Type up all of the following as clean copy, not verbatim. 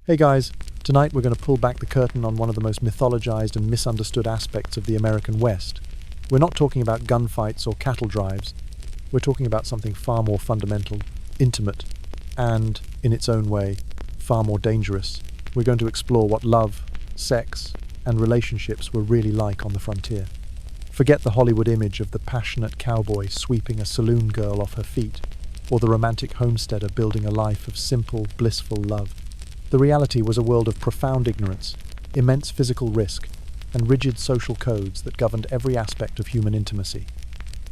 Hey guys, tonight we're going to pull back the curtain on one of the most mythologized and misunderstood aspects of the American West. We're not talking about gunfights or cattle drives. We're talking about something far more fundamental, intimate, and, in its own way, far more dangerous. We're going to explore what love, sex, and relationships were really like on the frontier. Forget the Hollywood image of the passionate cowboy sweeping a saloon girl off her feet, or the romantic homesteader building a life of simple, blissful love. The reality was a world of profound ignorance, immense physical risk, and rigid social codes that governed every aspect of human intimacy.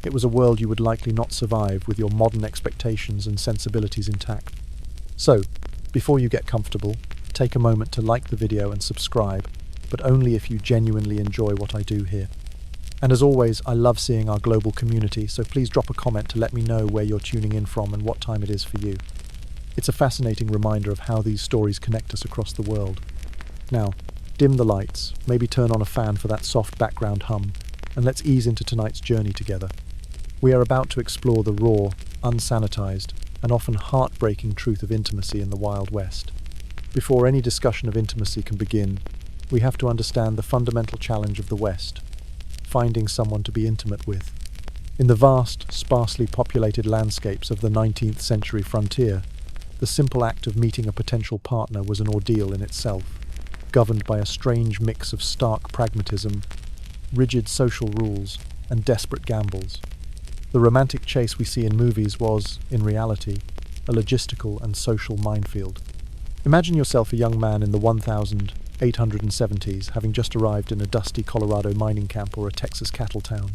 It was a world you would likely not survive with your modern expectations and sensibilities intact. So, before you get comfortable, take a moment to like the video and subscribe, but only if you genuinely enjoy what I do here. And as always, I love seeing our global community, so please drop a comment to let me know where you're tuning in from and what time it is for you. It's a fascinating reminder of how these stories connect us across the world. Now, dim the lights, maybe turn on a fan for that soft background hum, and let's ease into tonight's journey together. We are about to explore the raw, unsanitized, and often heartbreaking truth of intimacy in the Wild West. Before any discussion of intimacy can begin, we have to understand the fundamental challenge of the West: finding someone to be intimate with. In the vast, sparsely populated landscapes of the 19th century frontier, the simple act of meeting a potential partner was an ordeal in itself, governed by a strange mix of stark pragmatism, rigid social rules, and desperate gambles. The romantic chase we see in movies was, in reality, a logistical and social minefield. Imagine yourself a young man in the 1870s, having just arrived in a dusty Colorado mining camp or a Texas cattle town.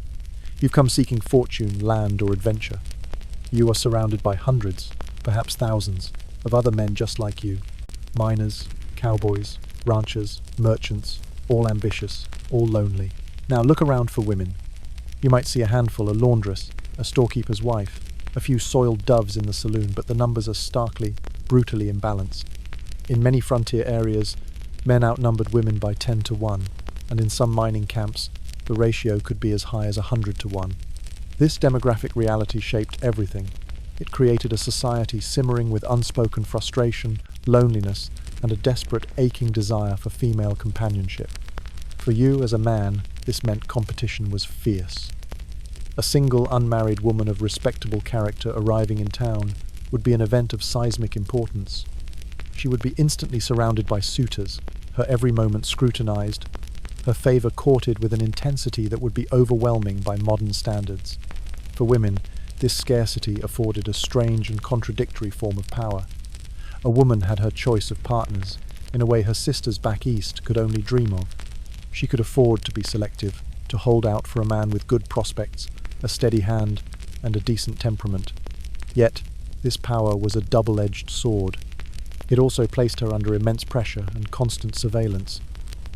You've come seeking fortune, land, or adventure. You are surrounded by hundreds, perhaps thousands, of other men just like you. Miners, cowboys, ranchers, merchants, all ambitious, all lonely. Now look around for women. You might see a handful, a laundress, a storekeeper's wife, a few soiled doves in the saloon, but the numbers are starkly, brutally imbalanced. In many frontier areas, men outnumbered women by 10 to 1, and in some mining camps, the ratio could be as high as 100 to 1. This demographic reality shaped everything. It created a society simmering with unspoken frustration, loneliness, and a desperate, aching desire for female companionship. For you, as a man, this meant competition was fierce. A single, unmarried woman of respectable character arriving in town would be an event of seismic importance. She would be instantly surrounded by suitors, her every moment scrutinized, her favor courted with an intensity that would be overwhelming by modern standards. For women, this scarcity afforded a strange and contradictory form of power. A woman had her choice of partners, in a way her sisters back east could only dream of. She could afford to be selective, to hold out for a man with good prospects, a steady hand, and a decent temperament. Yet, this power was a double-edged sword. It also placed her under immense pressure and constant surveillance.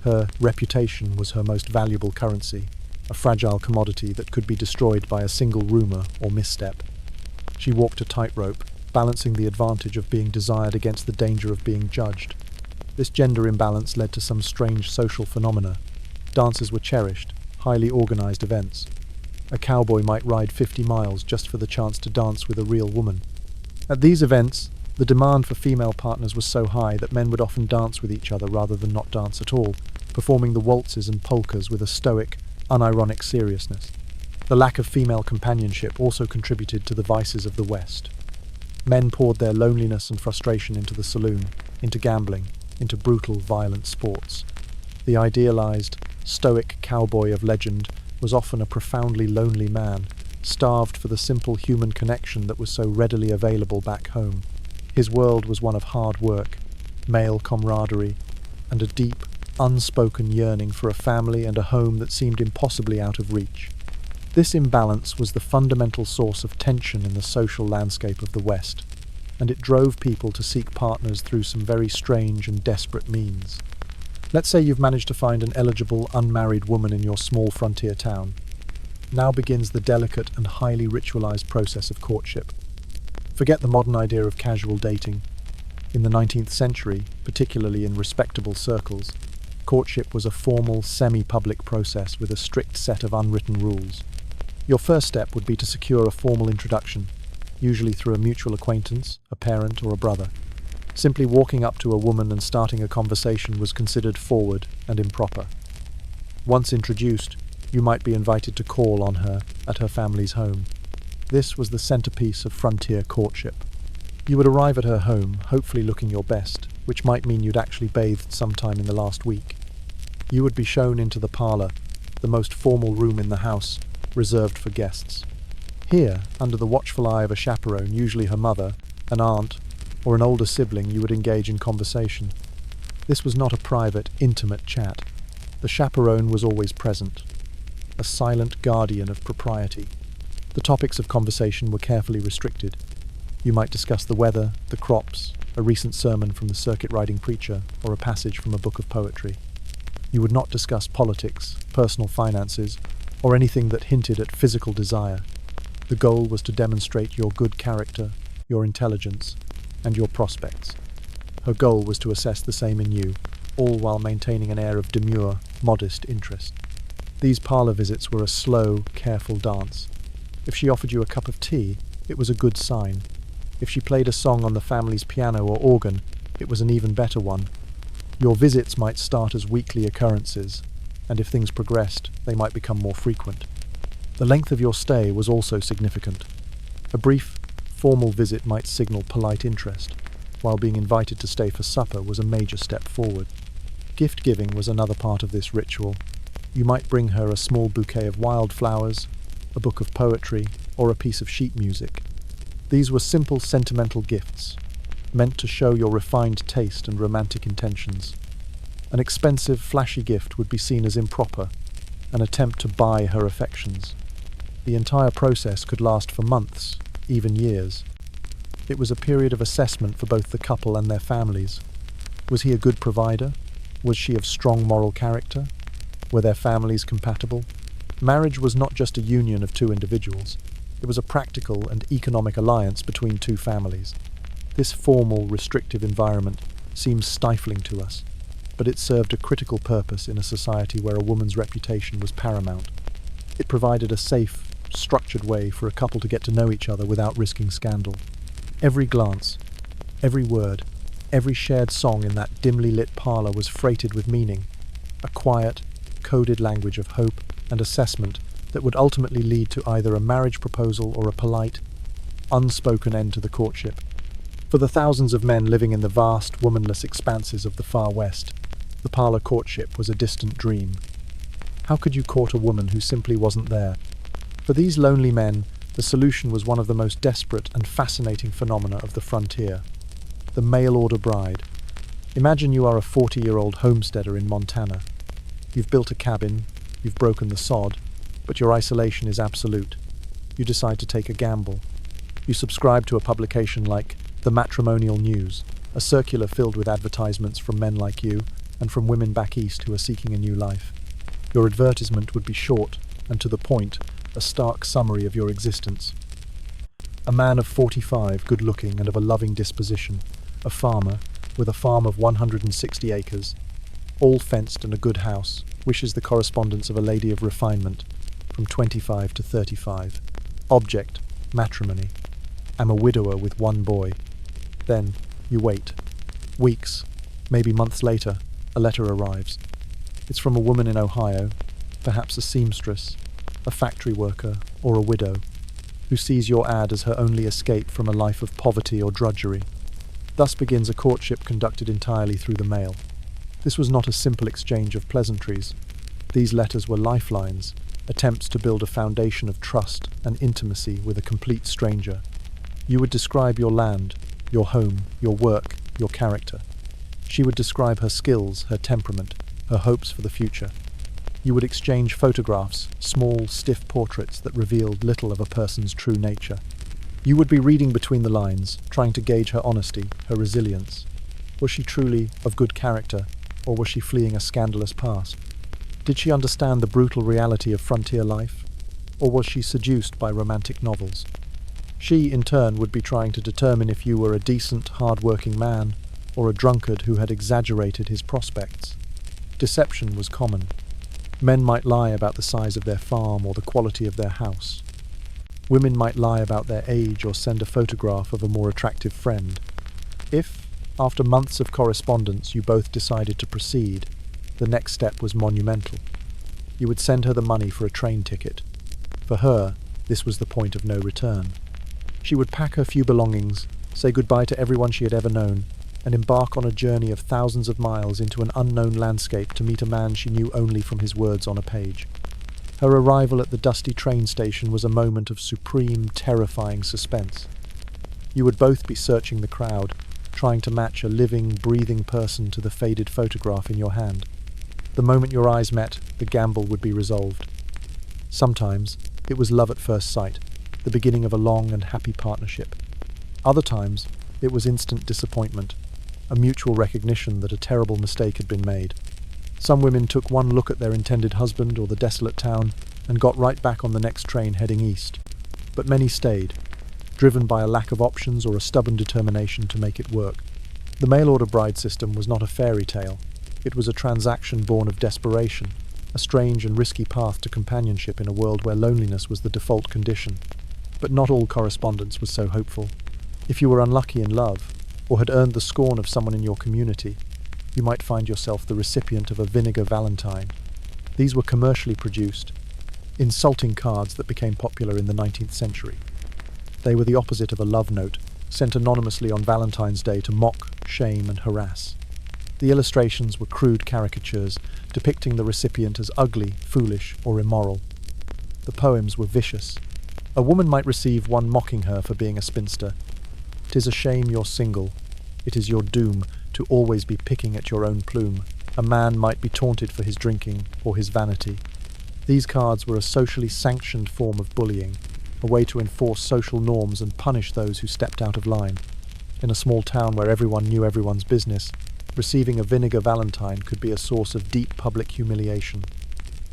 Her reputation was her most valuable currency, a fragile commodity that could be destroyed by a single rumor or misstep. She walked a tightrope, balancing the advantage of being desired against the danger of being judged. This gender imbalance led to some strange social phenomena. Dances were cherished, highly organized events. A cowboy might ride 50 miles just for the chance to dance with a real woman. At these events, the demand for female partners was so high that men would often dance with each other rather than not dance at all, performing the waltzes and polkas with a stoic, unironic seriousness. The lack of female companionship also contributed to the vices of the West. Men poured their loneliness and frustration into the saloon, into gambling, into brutal, violent sports. The idealized, stoic cowboy of legend was often a profoundly lonely man, starved for the simple human connection that was so readily available back home. His world was one of hard work, male camaraderie, and a deep, unspoken yearning for a family and a home that seemed impossibly out of reach. This imbalance was the fundamental source of tension in the social landscape of the West, and it drove people to seek partners through some very strange and desperate means. Let's say you've managed to find an eligible, unmarried woman in your small frontier town. Now begins the delicate and highly ritualized process of courtship. Forget the modern idea of casual dating. In the 19th century, particularly in respectable circles, courtship was a formal, semi-public process with a strict set of unwritten rules. Your first step would be to secure a formal introduction, usually through a mutual acquaintance, a parent, or a brother. Simply walking up to a woman and starting a conversation was considered forward and improper. Once introduced, you might be invited to call on her at her family's home. This was the centerpiece of frontier courtship. You would arrive at her home, hopefully looking your best, which might mean you'd actually bathed sometime in the last week. You would be shown into the parlor, the most formal room in the house, reserved for guests. Here, under the watchful eye of a chaperone, usually her mother, an aunt, or an older sibling, you would engage in conversation. This was not a private, intimate chat. The chaperone was always present, a silent guardian of propriety. The topics of conversation were carefully restricted. You might discuss the weather, the crops, a recent sermon from the circuit-riding preacher, or a passage from a book of poetry. You would not discuss politics, personal finances, or anything that hinted at physical desire. The goal was to demonstrate your good character, your intelligence, and your prospects. Her goal was to assess the same in you, all while maintaining an air of demure, modest interest. These parlour visits were a slow, careful dance. If she offered you a cup of tea, it was a good sign. If she played a song on the family's piano or organ, it was an even better one. Your visits might start as weekly occurrences, and if things progressed, they might become more frequent. The length of your stay was also significant. A brief, formal visit might signal polite interest, while being invited to stay for supper was a major step forward. Gift-giving was another part of this ritual. You might bring her a small bouquet of wildflowers, a book of poetry, or a piece of sheet music. These were simple, sentimental gifts, meant to show your refined taste and romantic intentions. An expensive, flashy gift would be seen as improper, an attempt to buy her affections. The entire process could last for months, even years. It was a period of assessment for both the couple and their families. Was he a good provider? Was she of strong moral character? Were their families compatible? Marriage was not just a union of two individuals. It was a practical and economic alliance between two families. This formal, restrictive environment seems stifling to us, but it served a critical purpose in a society where a woman's reputation was paramount. It provided a safe, structured way for a couple to get to know each other without risking scandal. Every glance, every word, every shared song in that dimly lit parlour was freighted with meaning, a quiet, coded language of hope and assessment that would ultimately lead to either a marriage proposal or a polite, unspoken end to the courtship. For the thousands of men living in the vast, womanless expanses of the far west, the parlour courtship was a distant dream. How could you court a woman who simply wasn't there? For these lonely men, the solution was one of the most desperate and fascinating phenomena of the frontier: the mail-order bride. Imagine you are a 40-year-old homesteader in Montana. You've built a cabin, you've broken the sod, but your isolation is absolute. You decide to take a gamble. You subscribe to a publication like The Matrimonial News, a circular filled with advertisements from men like you and from women back east who are seeking a new life. Your advertisement would be short and to the point, a stark summary of your existence. A man of 45, good-looking and of a loving disposition, a farmer, with a farm of 160 acres, all fenced and a good house, wishes the correspondence of a lady of refinement, from 25 to 35. Object, matrimony. Am a widower with one boy. Then, you wait. Weeks, maybe months later, a letter arrives. It's from a woman in Ohio, perhaps a seamstress, a factory worker, or a widow, who sees your ad as her only escape from a life of poverty or drudgery. Thus begins a courtship conducted entirely through the mail. This was not a simple exchange of pleasantries. These letters were lifelines, attempts to build a foundation of trust and intimacy with a complete stranger. You would describe your land, your home, your work, your character. She would describe her skills, her temperament, her hopes for the future. You would exchange photographs, small, stiff portraits that revealed little of a person's true nature. You would be reading between the lines, trying to gauge her honesty, her resilience. Was she truly of good character, or was she fleeing a scandalous past? Did she understand the brutal reality of frontier life, or was she seduced by romantic novels? She, in turn, would be trying to determine if you were a decent, hard-working man, or a drunkard who had exaggerated his prospects. Deception was common. Men might lie about the size of their farm or the quality of their house. Women might lie about their age or send a photograph of a more attractive friend. If, After months of correspondence, you both decided to proceed. The next step was monumental. You would send her the money for a train ticket. For her, this was the point of no return. She would pack her few belongings, say goodbye to everyone she had ever known, and embark on a journey of thousands of miles into an unknown landscape to meet a man she knew only from his words on a page. Her arrival at the dusty train station was a moment of supreme, terrifying suspense. You would both be searching the crowd, trying to match a living, breathing person to the faded photograph in your hand. The moment your eyes met, the gamble would be resolved. Sometimes, it was love at first sight, the beginning of a long and happy partnership. Other times, it was instant disappointment, a mutual recognition that a terrible mistake had been made. Some women took one look at their intended husband or the desolate town and got right back on the next train heading east. But many stayed, driven by a lack of options or a stubborn determination to make it work. The mail-order bride system was not a fairy tale. It was a transaction born of desperation, a strange and risky path to companionship in a world where loneliness was the default condition. But not all correspondence was so hopeful. If you were unlucky in love, or had earned the scorn of someone in your community, you might find yourself the recipient of a vinegar valentine. These were commercially produced, insulting cards that became popular in the 19th century. They were the opposite of a love note, sent anonymously on Valentine's Day to mock, shame, and harass. The illustrations were crude caricatures, depicting the recipient as ugly, foolish, or immoral. The poems were vicious. A woman might receive one mocking her for being a spinster. "'Tis a shame you're single. It is your doom to always be picking at your own plume." A man might be taunted for his drinking or his vanity. These cards were a socially sanctioned form of bullying, a way to enforce social norms and punish those who stepped out of line. In a small town where everyone knew everyone's business, receiving a vinegar valentine could be a source of deep public humiliation.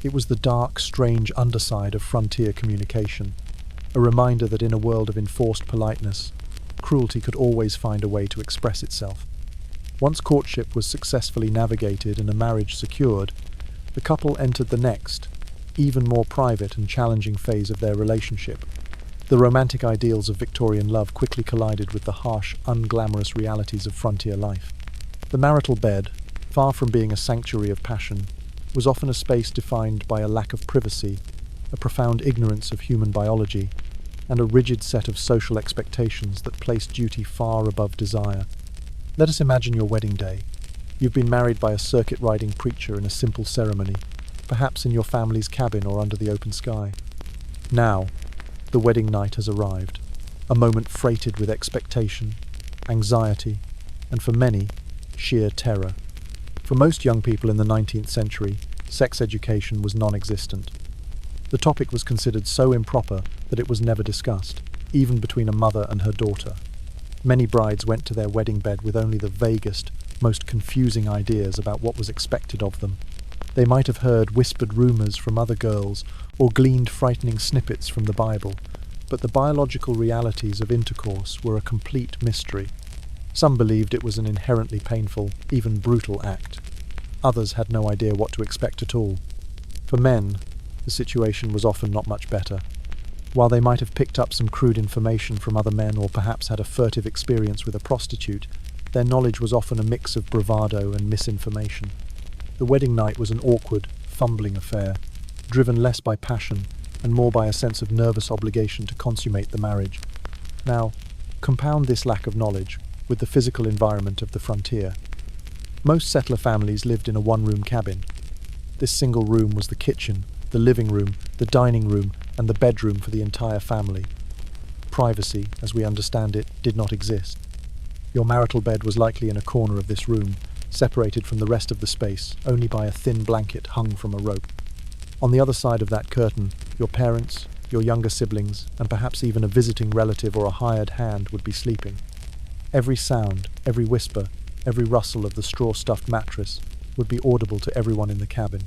It was the dark, strange underside of frontier communication, a reminder that in a world of enforced politeness, cruelty could always find a way to express itself. Once courtship was successfully navigated and a marriage secured, the couple entered the next, even more private and challenging phase of their relationship. The romantic ideals of Victorian love quickly collided with the harsh, unglamorous realities of frontier life. The marital bed, far from being a sanctuary of passion, was often a space defined by a lack of privacy, a profound ignorance of human biology, and a rigid set of social expectations that placed duty far above desire. Let us imagine your wedding day. You've been married by a circuit-riding preacher in a simple ceremony, perhaps in your family's cabin or under the open sky. Now, the wedding night has arrived, a moment freighted with expectation, anxiety, and for many, sheer terror. For most young people in the 19th century, sex education was non-existent. The topic was considered so improper that it was never discussed, even between a mother and her daughter. Many brides went to their wedding bed with only the vaguest, most confusing ideas about what was expected of them. They might have heard whispered rumors from other girls or gleaned frightening snippets from the Bible, but the biological realities of intercourse were a complete mystery. Some believed it was an inherently painful, even brutal act. Others had no idea what to expect at all. For men, the situation was often not much better. While they might have picked up some crude information from other men or perhaps had a furtive experience with a prostitute, their knowledge was often a mix of bravado and misinformation. The wedding night was an awkward, fumbling affair, driven less by passion and more by a sense of nervous obligation to consummate the marriage. Now, compound this lack of knowledge with the physical environment of the frontier. Most settler families lived in a one-room cabin. This single room was the kitchen, the living room, the dining room, and the bedroom for the entire family. Privacy, as we understand it, did not exist. Your marital bed was likely in a corner of this room, separated from the rest of the space only by a thin blanket hung from a rope. On the other side of that curtain, your parents, your younger siblings, and perhaps even a visiting relative or a hired hand would be sleeping. Every sound, every whisper, every rustle of the straw-stuffed mattress would be audible to everyone in the cabin.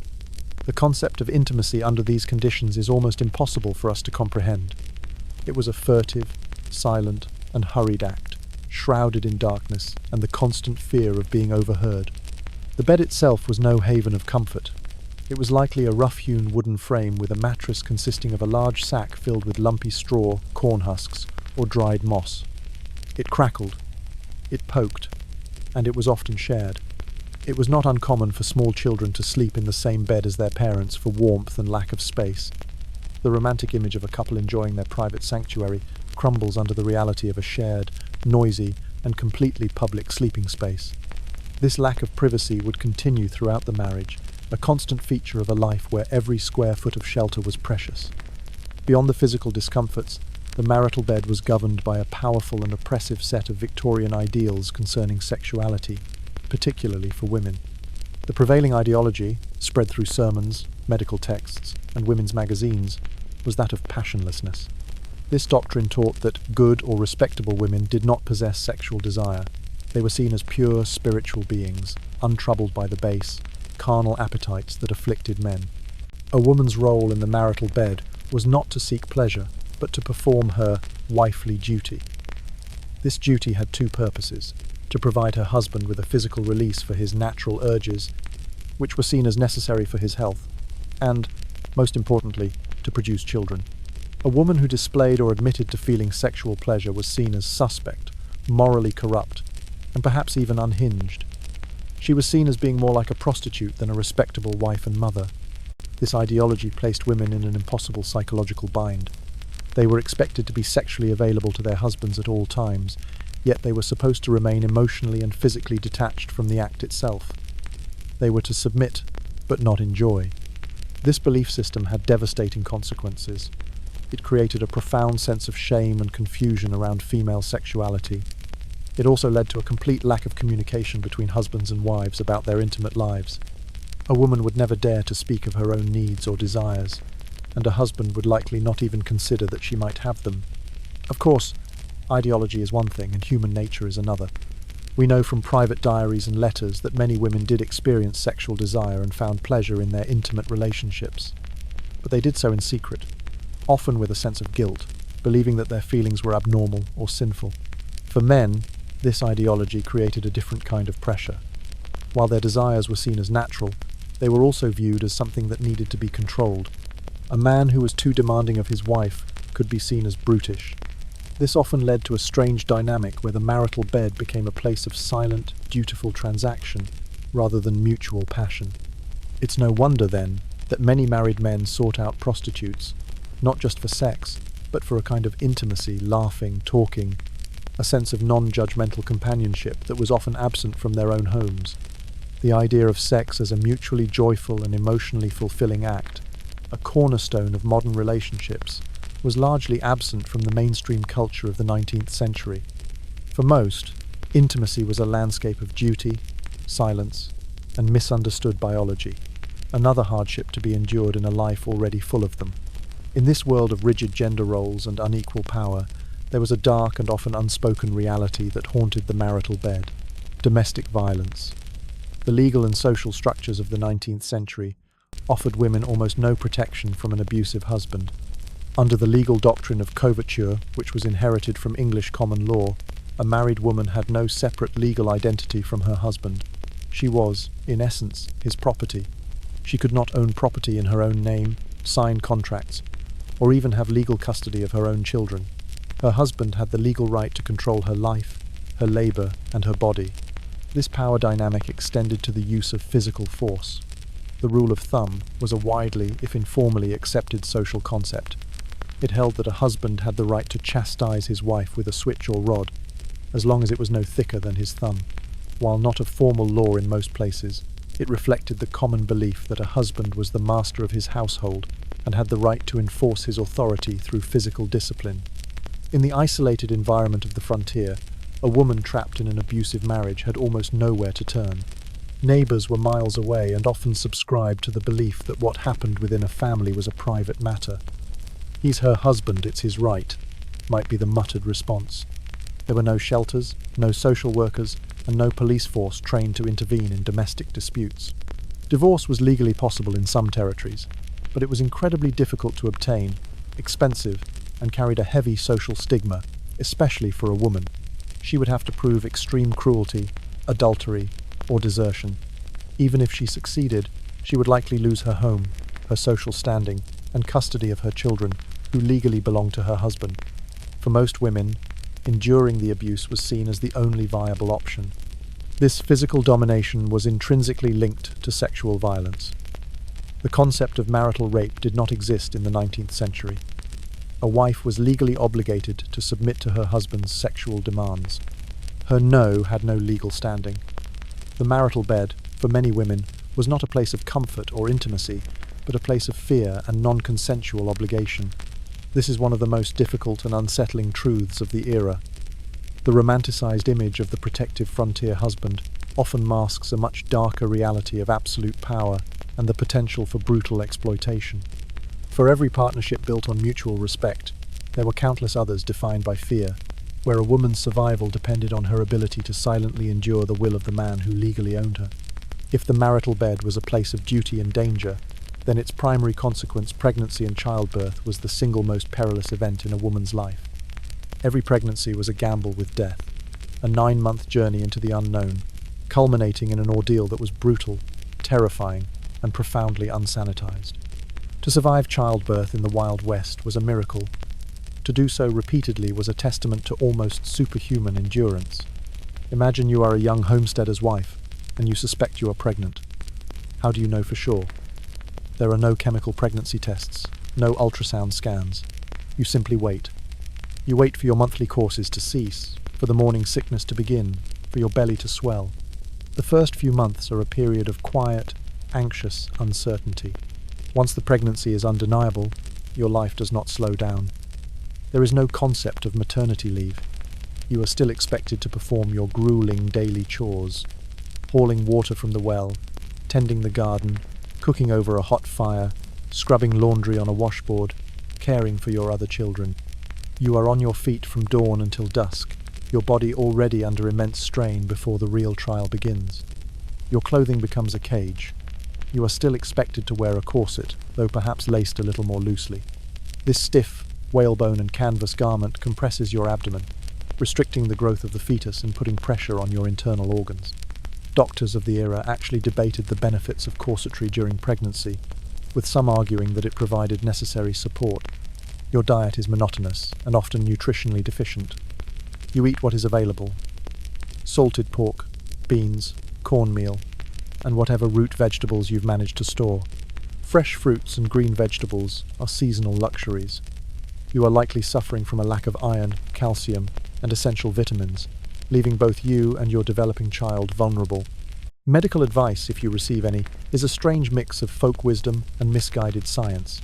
The concept of intimacy under these conditions is almost impossible for us to comprehend. It was a furtive, silent, and hurried act, shrouded in darkness and the constant fear of being overheard. The bed itself was no haven of comfort. It was likely a rough-hewn wooden frame with a mattress consisting of a large sack filled with lumpy straw, corn husks, or dried moss. It crackled. It poked. and it was often shared. It was not uncommon for small children to sleep in the same bed as their parents for warmth and lack of space. The romantic image of a couple enjoying their private sanctuary crumbles under the reality of a shared, noisy, and completely public sleeping space. This lack of privacy would continue throughout the marriage, a constant feature of a life where every square foot of shelter was precious. Beyond the physical discomforts, the marital bed was governed by a powerful and oppressive set of Victorian ideals concerning sexuality, particularly for women. The prevailing ideology, spread through sermons, medical texts, and women's magazines, was that of passionlessness. This doctrine taught that good or respectable women did not possess sexual desire. They were seen as pure spiritual beings, untroubled by the base, carnal appetites that afflicted men. A woman's role in the marital bed was not to seek pleasure, but to perform her wifely duty. This duty had two purposes: to provide her husband with a physical release for his natural urges, which were seen as necessary for his health, and, most importantly, to produce children. A woman who displayed or admitted to feeling sexual pleasure was seen as suspect, morally corrupt, and perhaps even unhinged. She was seen as being more like a prostitute than a respectable wife and mother. This ideology placed women in an impossible psychological bind. They were expected to be sexually available to their husbands at all times, yet they were supposed to remain emotionally and physically detached from the act itself. They were to submit, but not enjoy. This belief system had devastating consequences. It created a profound sense of shame and confusion around female sexuality. It also led to a complete lack of communication between husbands and wives about their intimate lives. A woman would never dare to speak of her own needs or desires, and a husband would likely not even consider that she might have them. Of course, ideology is one thing and human nature is another. We know from private diaries and letters that many women did experience sexual desire and found pleasure in their intimate relationships. But they did so in secret, often with a sense of guilt, believing that their feelings were abnormal or sinful. For men, this ideology created a different kind of pressure. While their desires were seen as natural, they were also viewed as something that needed to be controlled. A man who was too demanding of his wife could be seen as brutish. This often led to a strange dynamic where the marital bed became a place of silent, dutiful transaction rather than mutual passion. It's no wonder, then, that many married men sought out prostitutes, not just for sex, but for a kind of intimacy, laughing, talking, a sense of non-judgmental companionship that was often absent from their own homes. The idea of sex as a mutually joyful and emotionally fulfilling act, a cornerstone of modern relationships, was largely absent from the mainstream culture of the 19th century. For most, intimacy was a landscape of duty, silence, and misunderstood biology, another hardship to be endured in a life already full of them. In this world of rigid gender roles and unequal power, there was a dark and often unspoken reality that haunted the marital bed: domestic violence. The legal and social structures of the 19th century offered women almost no protection from an abusive husband. Under the legal doctrine of coverture, which was inherited from English common law, a married woman had no separate legal identity from her husband. She was, in essence, his property. She could not own property in her own name, sign contracts, or even have legal custody of her own children. Her husband had the legal right to control her life, her labor, and her body. This power dynamic extended to the use of physical force. The rule of thumb was a widely, if informally, accepted social concept. It held that a husband had the right to chastise his wife with a switch or rod, as long as it was no thicker than his thumb. While not a formal law in most places, it reflected the common belief that a husband was the master of his household and had the right to enforce his authority through physical discipline. In the isolated environment of the frontier, a woman trapped in an abusive marriage had almost nowhere to turn. Neighbors were miles away and often subscribed to the belief that what happened within a family was a private matter. "He's her husband, it's his right," might be the muttered response. There were no shelters, no social workers, and no police force trained to intervene in domestic disputes. Divorce was legally possible in some territories, but it was incredibly difficult to obtain, expensive, and carried a heavy social stigma, especially for a woman. She would have to prove extreme cruelty, adultery, or desertion. Even if she succeeded, she would likely lose her home, her social standing, and custody of her children, who legally belonged to her husband. For most women, enduring the abuse was seen as the only viable option. This physical domination was intrinsically linked to sexual violence. The concept of marital rape did not exist in the 19th century. A wife was legally obligated to submit to her husband's sexual demands. Her no had no legal standing. The marital bed, for many women, was not a place of comfort or intimacy, but a place of fear and non-consensual obligation. This is one of the most difficult and unsettling truths of the era. The romanticized image of the protective frontier husband often masks a much darker reality of absolute power and the potential for brutal exploitation. For every partnership built on mutual respect, there were countless others defined by fear, where a woman's survival depended on her ability to silently endure the will of the man who legally owned her. If the marital bed was a place of duty and danger, then its primary consequence, pregnancy and childbirth, was the single most perilous event in a woman's life. Every pregnancy was a gamble with death, a 9-month journey into the unknown, culminating in an ordeal that was brutal, terrifying, and profoundly unsanitized. To survive childbirth in the Wild West was a miracle. To do so repeatedly was a testament to almost superhuman endurance. Imagine you are a young homesteader's wife, and you suspect you are pregnant. How do you know for sure? There are no chemical pregnancy tests, no ultrasound scans. You simply wait. You wait for your monthly courses to cease, for the morning sickness to begin, for your belly to swell. The first few months are a period of quiet, anxious uncertainty. Once the pregnancy is undeniable, your life does not slow down. There is no concept of maternity leave. You are still expected to perform your grueling daily chores, hauling water from the well, tending the garden, cooking over a hot fire, scrubbing laundry on a washboard, caring for your other children. You are on your feet from dawn until dusk, your body already under immense strain before the real trial begins. Your clothing becomes a cage. You are still expected to wear a corset, though perhaps laced a little more loosely. This stiff, whalebone and canvas garment compresses your abdomen, restricting the growth of the fetus and putting pressure on your internal organs. Doctors of the era actually debated the benefits of corsetry during pregnancy, with some arguing that it provided necessary support. Your diet is monotonous and often nutritionally deficient. You eat what is available: salted pork, beans, cornmeal, and whatever root vegetables you've managed to store. Fresh fruits and green vegetables are seasonal luxuries. You are likely suffering from a lack of iron, calcium, and essential vitamins, leaving both you and your developing child vulnerable. Medical advice, if you receive any, is a strange mix of folk wisdom and misguided science.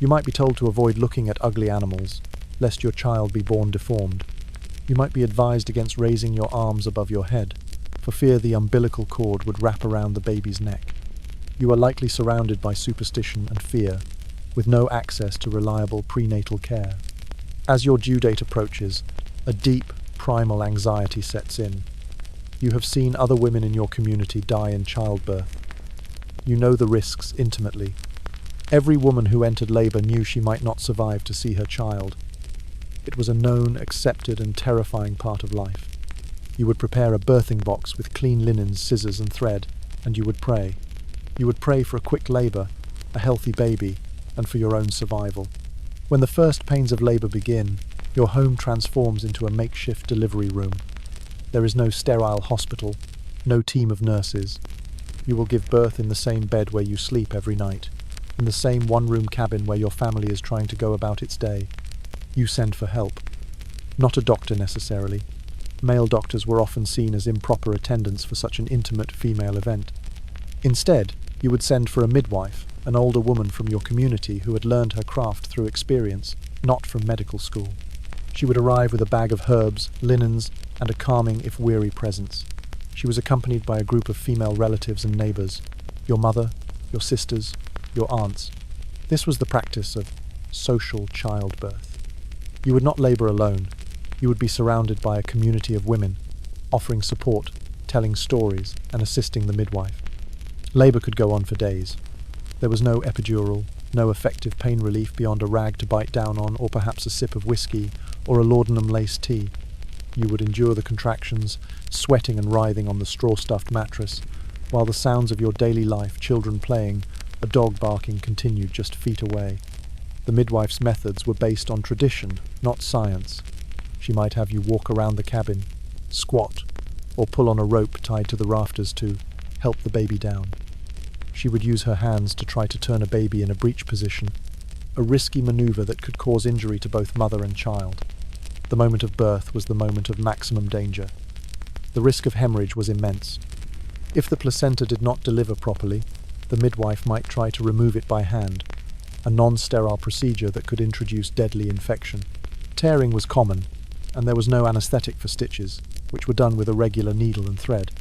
You might be told to avoid looking at ugly animals, lest your child be born deformed. You might be advised against raising your arms above your head, for fear the umbilical cord would wrap around the baby's neck. You are likely surrounded by superstition and fear, with no access to reliable prenatal care. As your due date approaches, a deep, primal anxiety sets in. You have seen other women in your community die in childbirth. You know the risks intimately. Every woman who entered labor knew she might not survive to see her child. It was a known, accepted, and terrifying part of life. You would prepare a birthing box with clean linens, scissors, and thread, and you would pray. You would pray for a quick labor, a healthy baby, and for your own survival. When the first pains of labor begin, your home transforms into a makeshift delivery room. There is no sterile hospital, no team of nurses. You will give birth in the same bed where you sleep every night, in the same one-room cabin where your family is trying to go about its day. You send for help. Not a doctor necessarily. Male doctors were often seen as improper attendants for such an intimate female event. Instead, you would send for a midwife, an older woman from your community who had learned her craft through experience, not from medical school. She would arrive with a bag of herbs, linens, and a calming if weary presence. She was accompanied by a group of female relatives and neighbors, your mother, your sisters, your aunts. This was the practice of social childbirth. You would not labor alone. You would be surrounded by a community of women, offering support, telling stories, and assisting the midwife. Labor could go on for days. There was no epidural, no effective pain relief beyond a rag to bite down on, or perhaps a sip of whiskey, or a laudanum-laced tea. You would endure the contractions, sweating and writhing on the straw-stuffed mattress, while the sounds of your daily life, children playing, a dog barking, continued just feet away. The midwife's methods were based on tradition, not science. She might have you walk around the cabin, squat, or pull on a rope tied to the rafters to help the baby down. She would use her hands to try to turn a baby in a breech position, a risky maneuver that could cause injury to both mother and child. The moment of birth was the moment of maximum danger. The risk of hemorrhage was immense. If the placenta did not deliver properly, the midwife might try to remove it by hand, a non-sterile procedure that could introduce deadly infection. Tearing was common, and there was no anesthetic for stitches, which were done with a regular needle and thread.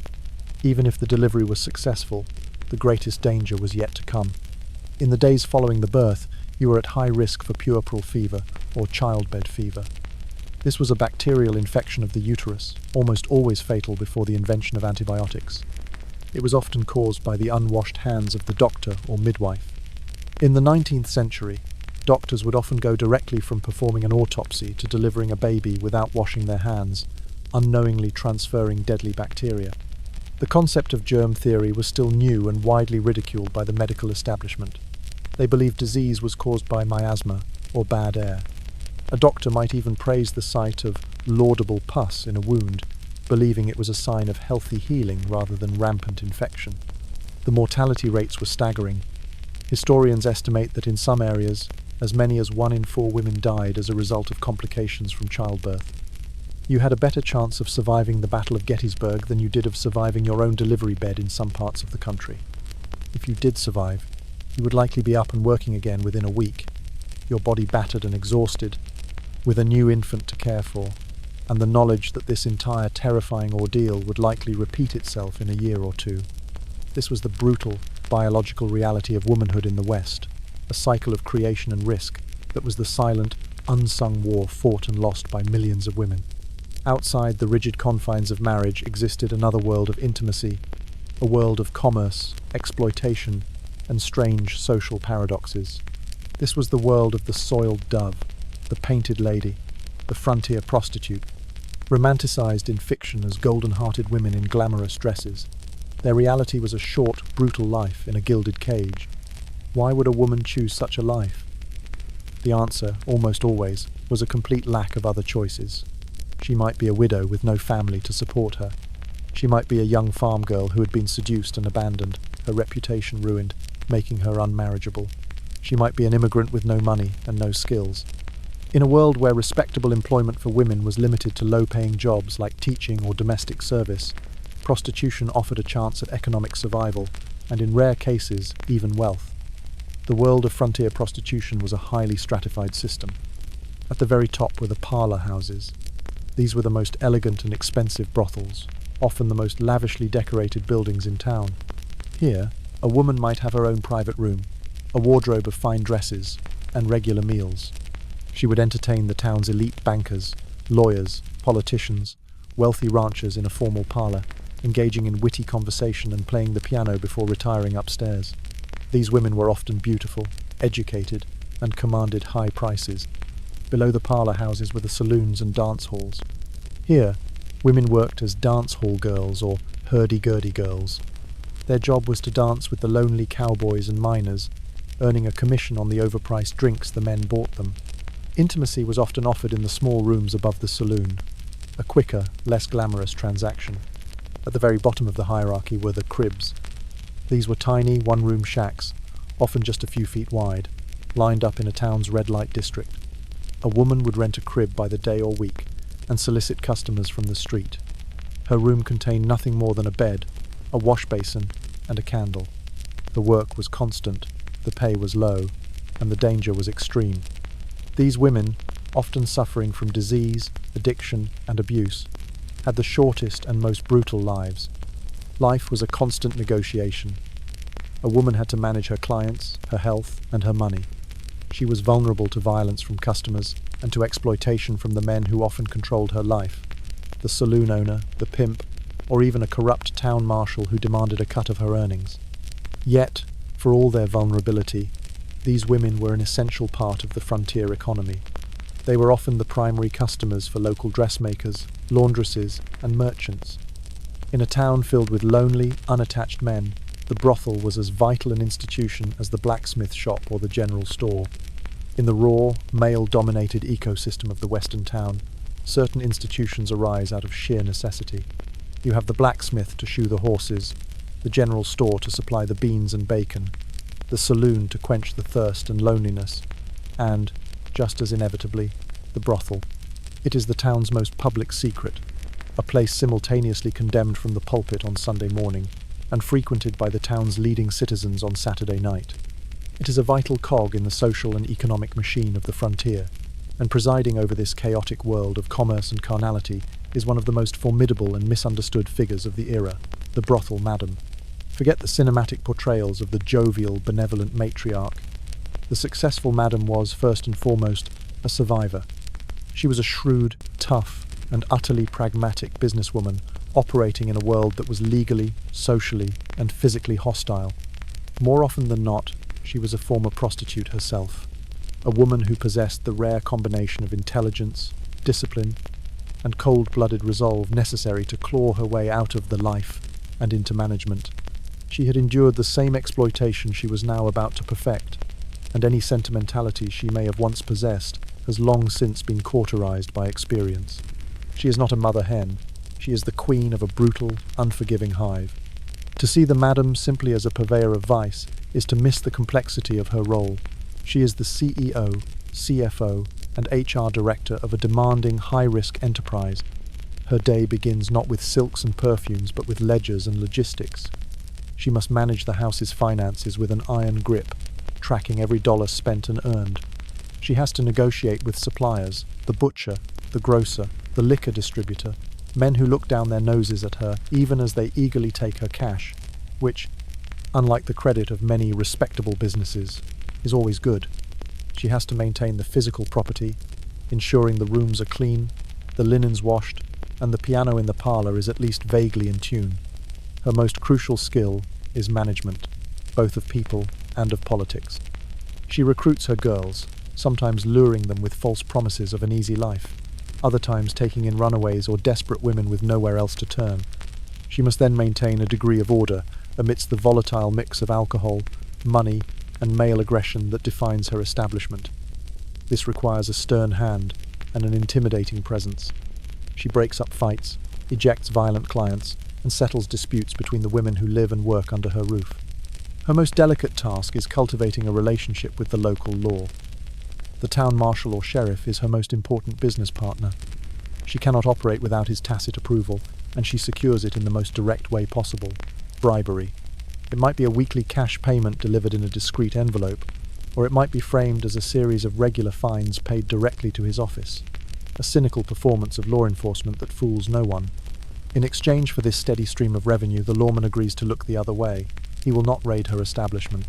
Even if the delivery was successful, the greatest danger was yet to come. In the days following the birth, you were at high risk for puerperal fever or childbed fever. This was a bacterial infection of the uterus, almost always fatal before the invention of antibiotics. It was often caused by the unwashed hands of the doctor or midwife. In the 19th century, doctors would often go directly from performing an autopsy to delivering a baby without washing their hands, unknowingly transferring deadly bacteria. The concept of germ theory was still new and widely ridiculed by the medical establishment. They believed disease was caused by miasma or bad air. A doctor might even praise the sight of laudable pus in a wound, believing it was a sign of healthy healing rather than rampant infection. The mortality rates were staggering. Historians estimate that in some areas, as many as 1 in 4 women died as a result of complications from childbirth. You had a better chance of surviving the Battle of Gettysburg than you did of surviving your own delivery bed in some parts of the country. If you did survive, you would likely be up and working again within a week, your body battered and exhausted, with a new infant to care for, and the knowledge that this entire terrifying ordeal would likely repeat itself in a year or two. This was the brutal, biological reality of womanhood in the West, a cycle of creation and risk that was the silent, unsung war fought and lost by millions of women. Outside the rigid confines of marriage existed another world of intimacy, a world of commerce, exploitation, and strange social paradoxes. This was the world of the soiled dove, the painted lady, the frontier prostitute, romanticized in fiction as golden-hearted women in glamorous dresses. Their reality was a short, brutal life in a gilded cage. Why would a woman choose such a life? The answer, almost always, was a complete lack of other choices. She might be a widow with no family to support her. She might be a young farm girl who had been seduced and abandoned, her reputation ruined, making her unmarriageable. She might be an immigrant with no money and no skills. In a world where respectable employment for women was limited to low-paying jobs like teaching or domestic service, prostitution offered a chance at economic survival, and in rare cases, even wealth. The world of frontier prostitution was a highly stratified system. At the very top were the parlour houses. These were the most elegant and expensive brothels, often the most lavishly decorated buildings in town. Here, a woman might have her own private room, a wardrobe of fine dresses, and regular meals. She would entertain the town's elite bankers, lawyers, politicians, wealthy ranchers in a formal parlour, engaging in witty conversation and playing the piano before retiring upstairs. These women were often beautiful, educated, and commanded high prices. Below the parlour houses were the saloons and dance halls. Here, women worked as dance hall girls or hurdy-gurdy girls. Their job was to dance with the lonely cowboys and miners, earning a commission on the overpriced drinks the men bought them. Intimacy was often offered in the small rooms above the saloon, a quicker, less glamorous transaction. At the very bottom of the hierarchy were the cribs. These were tiny, one-room shacks, often just a few feet wide, lined up in a town's red light district. A woman would rent a crib by the day or week and solicit customers from the street. Her room contained nothing more than a bed, a wash basin, and a candle. The work was constant, the pay was low, and the danger was extreme. These women, often suffering from disease, addiction, and abuse, had the shortest and most brutal lives. Life was a constant negotiation. A woman had to manage her clients, her health, and her money. She was vulnerable to violence from customers and to exploitation from the men who often controlled her life. The saloon owner, the pimp, or even a corrupt town marshal who demanded a cut of her earnings. Yet, for all their vulnerability, these women were an essential part of the frontier economy. They were often the primary customers for local dressmakers, laundresses, and merchants. In a town filled with lonely, unattached men, the brothel was as vital an institution as the blacksmith shop or the general store. In the raw, male-dominated ecosystem of the western town, certain institutions arise out of sheer necessity. You have the blacksmith to shoe the horses, the general store to supply the beans and bacon, the saloon to quench the thirst and loneliness, and, just as inevitably, the brothel. It is the town's most public secret, a place simultaneously condemned from the pulpit on Sunday morning and frequented by the town's leading citizens on Saturday night. It is a vital cog in the social and economic machine of the frontier, and presiding over this chaotic world of commerce and carnality is one of the most formidable and misunderstood figures of the era, the brothel madam. Forget the cinematic portrayals of the jovial, benevolent matriarch. The successful madam was, first and foremost, a survivor. She was a shrewd, tough, and utterly pragmatic businesswoman operating in a world that was legally, socially, and physically hostile. More often than not, she was a former prostitute herself, a woman who possessed the rare combination of intelligence, discipline, and cold-blooded resolve necessary to claw her way out of the life and into management. She had endured the same exploitation she was now about to perfect, and any sentimentality she may have once possessed has long since been cauterized by experience. She is not a mother hen. She is the queen of a brutal, unforgiving hive. To see the madam simply as a purveyor of vice is to miss the complexity of her role. She is the CEO, CFO, and HR director of a demanding, high-risk enterprise. Her day begins not with silks and perfumes, but with ledgers and logistics. She must manage the house's finances with an iron grip, tracking every dollar spent and earned. She has to negotiate with suppliers, the butcher, the grocer, the liquor distributor, men who look down their noses at her even as they eagerly take her cash, which, unlike the credit of many respectable businesses, is always good. She has to maintain the physical property, ensuring the rooms are clean, the linens washed, and the piano in the parlor is at least vaguely in tune. Her most crucial skill is management, both of people and of politics. She recruits her girls, sometimes luring them with false promises of an easy life, other times taking in runaways or desperate women with nowhere else to turn. She must then maintain a degree of order amidst the volatile mix of alcohol, money, and male aggression that defines her establishment. This requires a stern hand and an intimidating presence. She breaks up fights, ejects violent clients, and settles disputes between the women who live and work under her roof. Her most delicate task is cultivating a relationship with the local law. The town marshal or sheriff is her most important business partner. She cannot operate without his tacit approval, and she secures it in the most direct way possible: bribery. It might be a weekly cash payment delivered in a discreet envelope, or it might be framed as a series of regular fines paid directly to his office, a cynical performance of law enforcement that fools no one. In exchange for this steady stream of revenue, the lawman agrees to look the other way. He will not raid her establishment.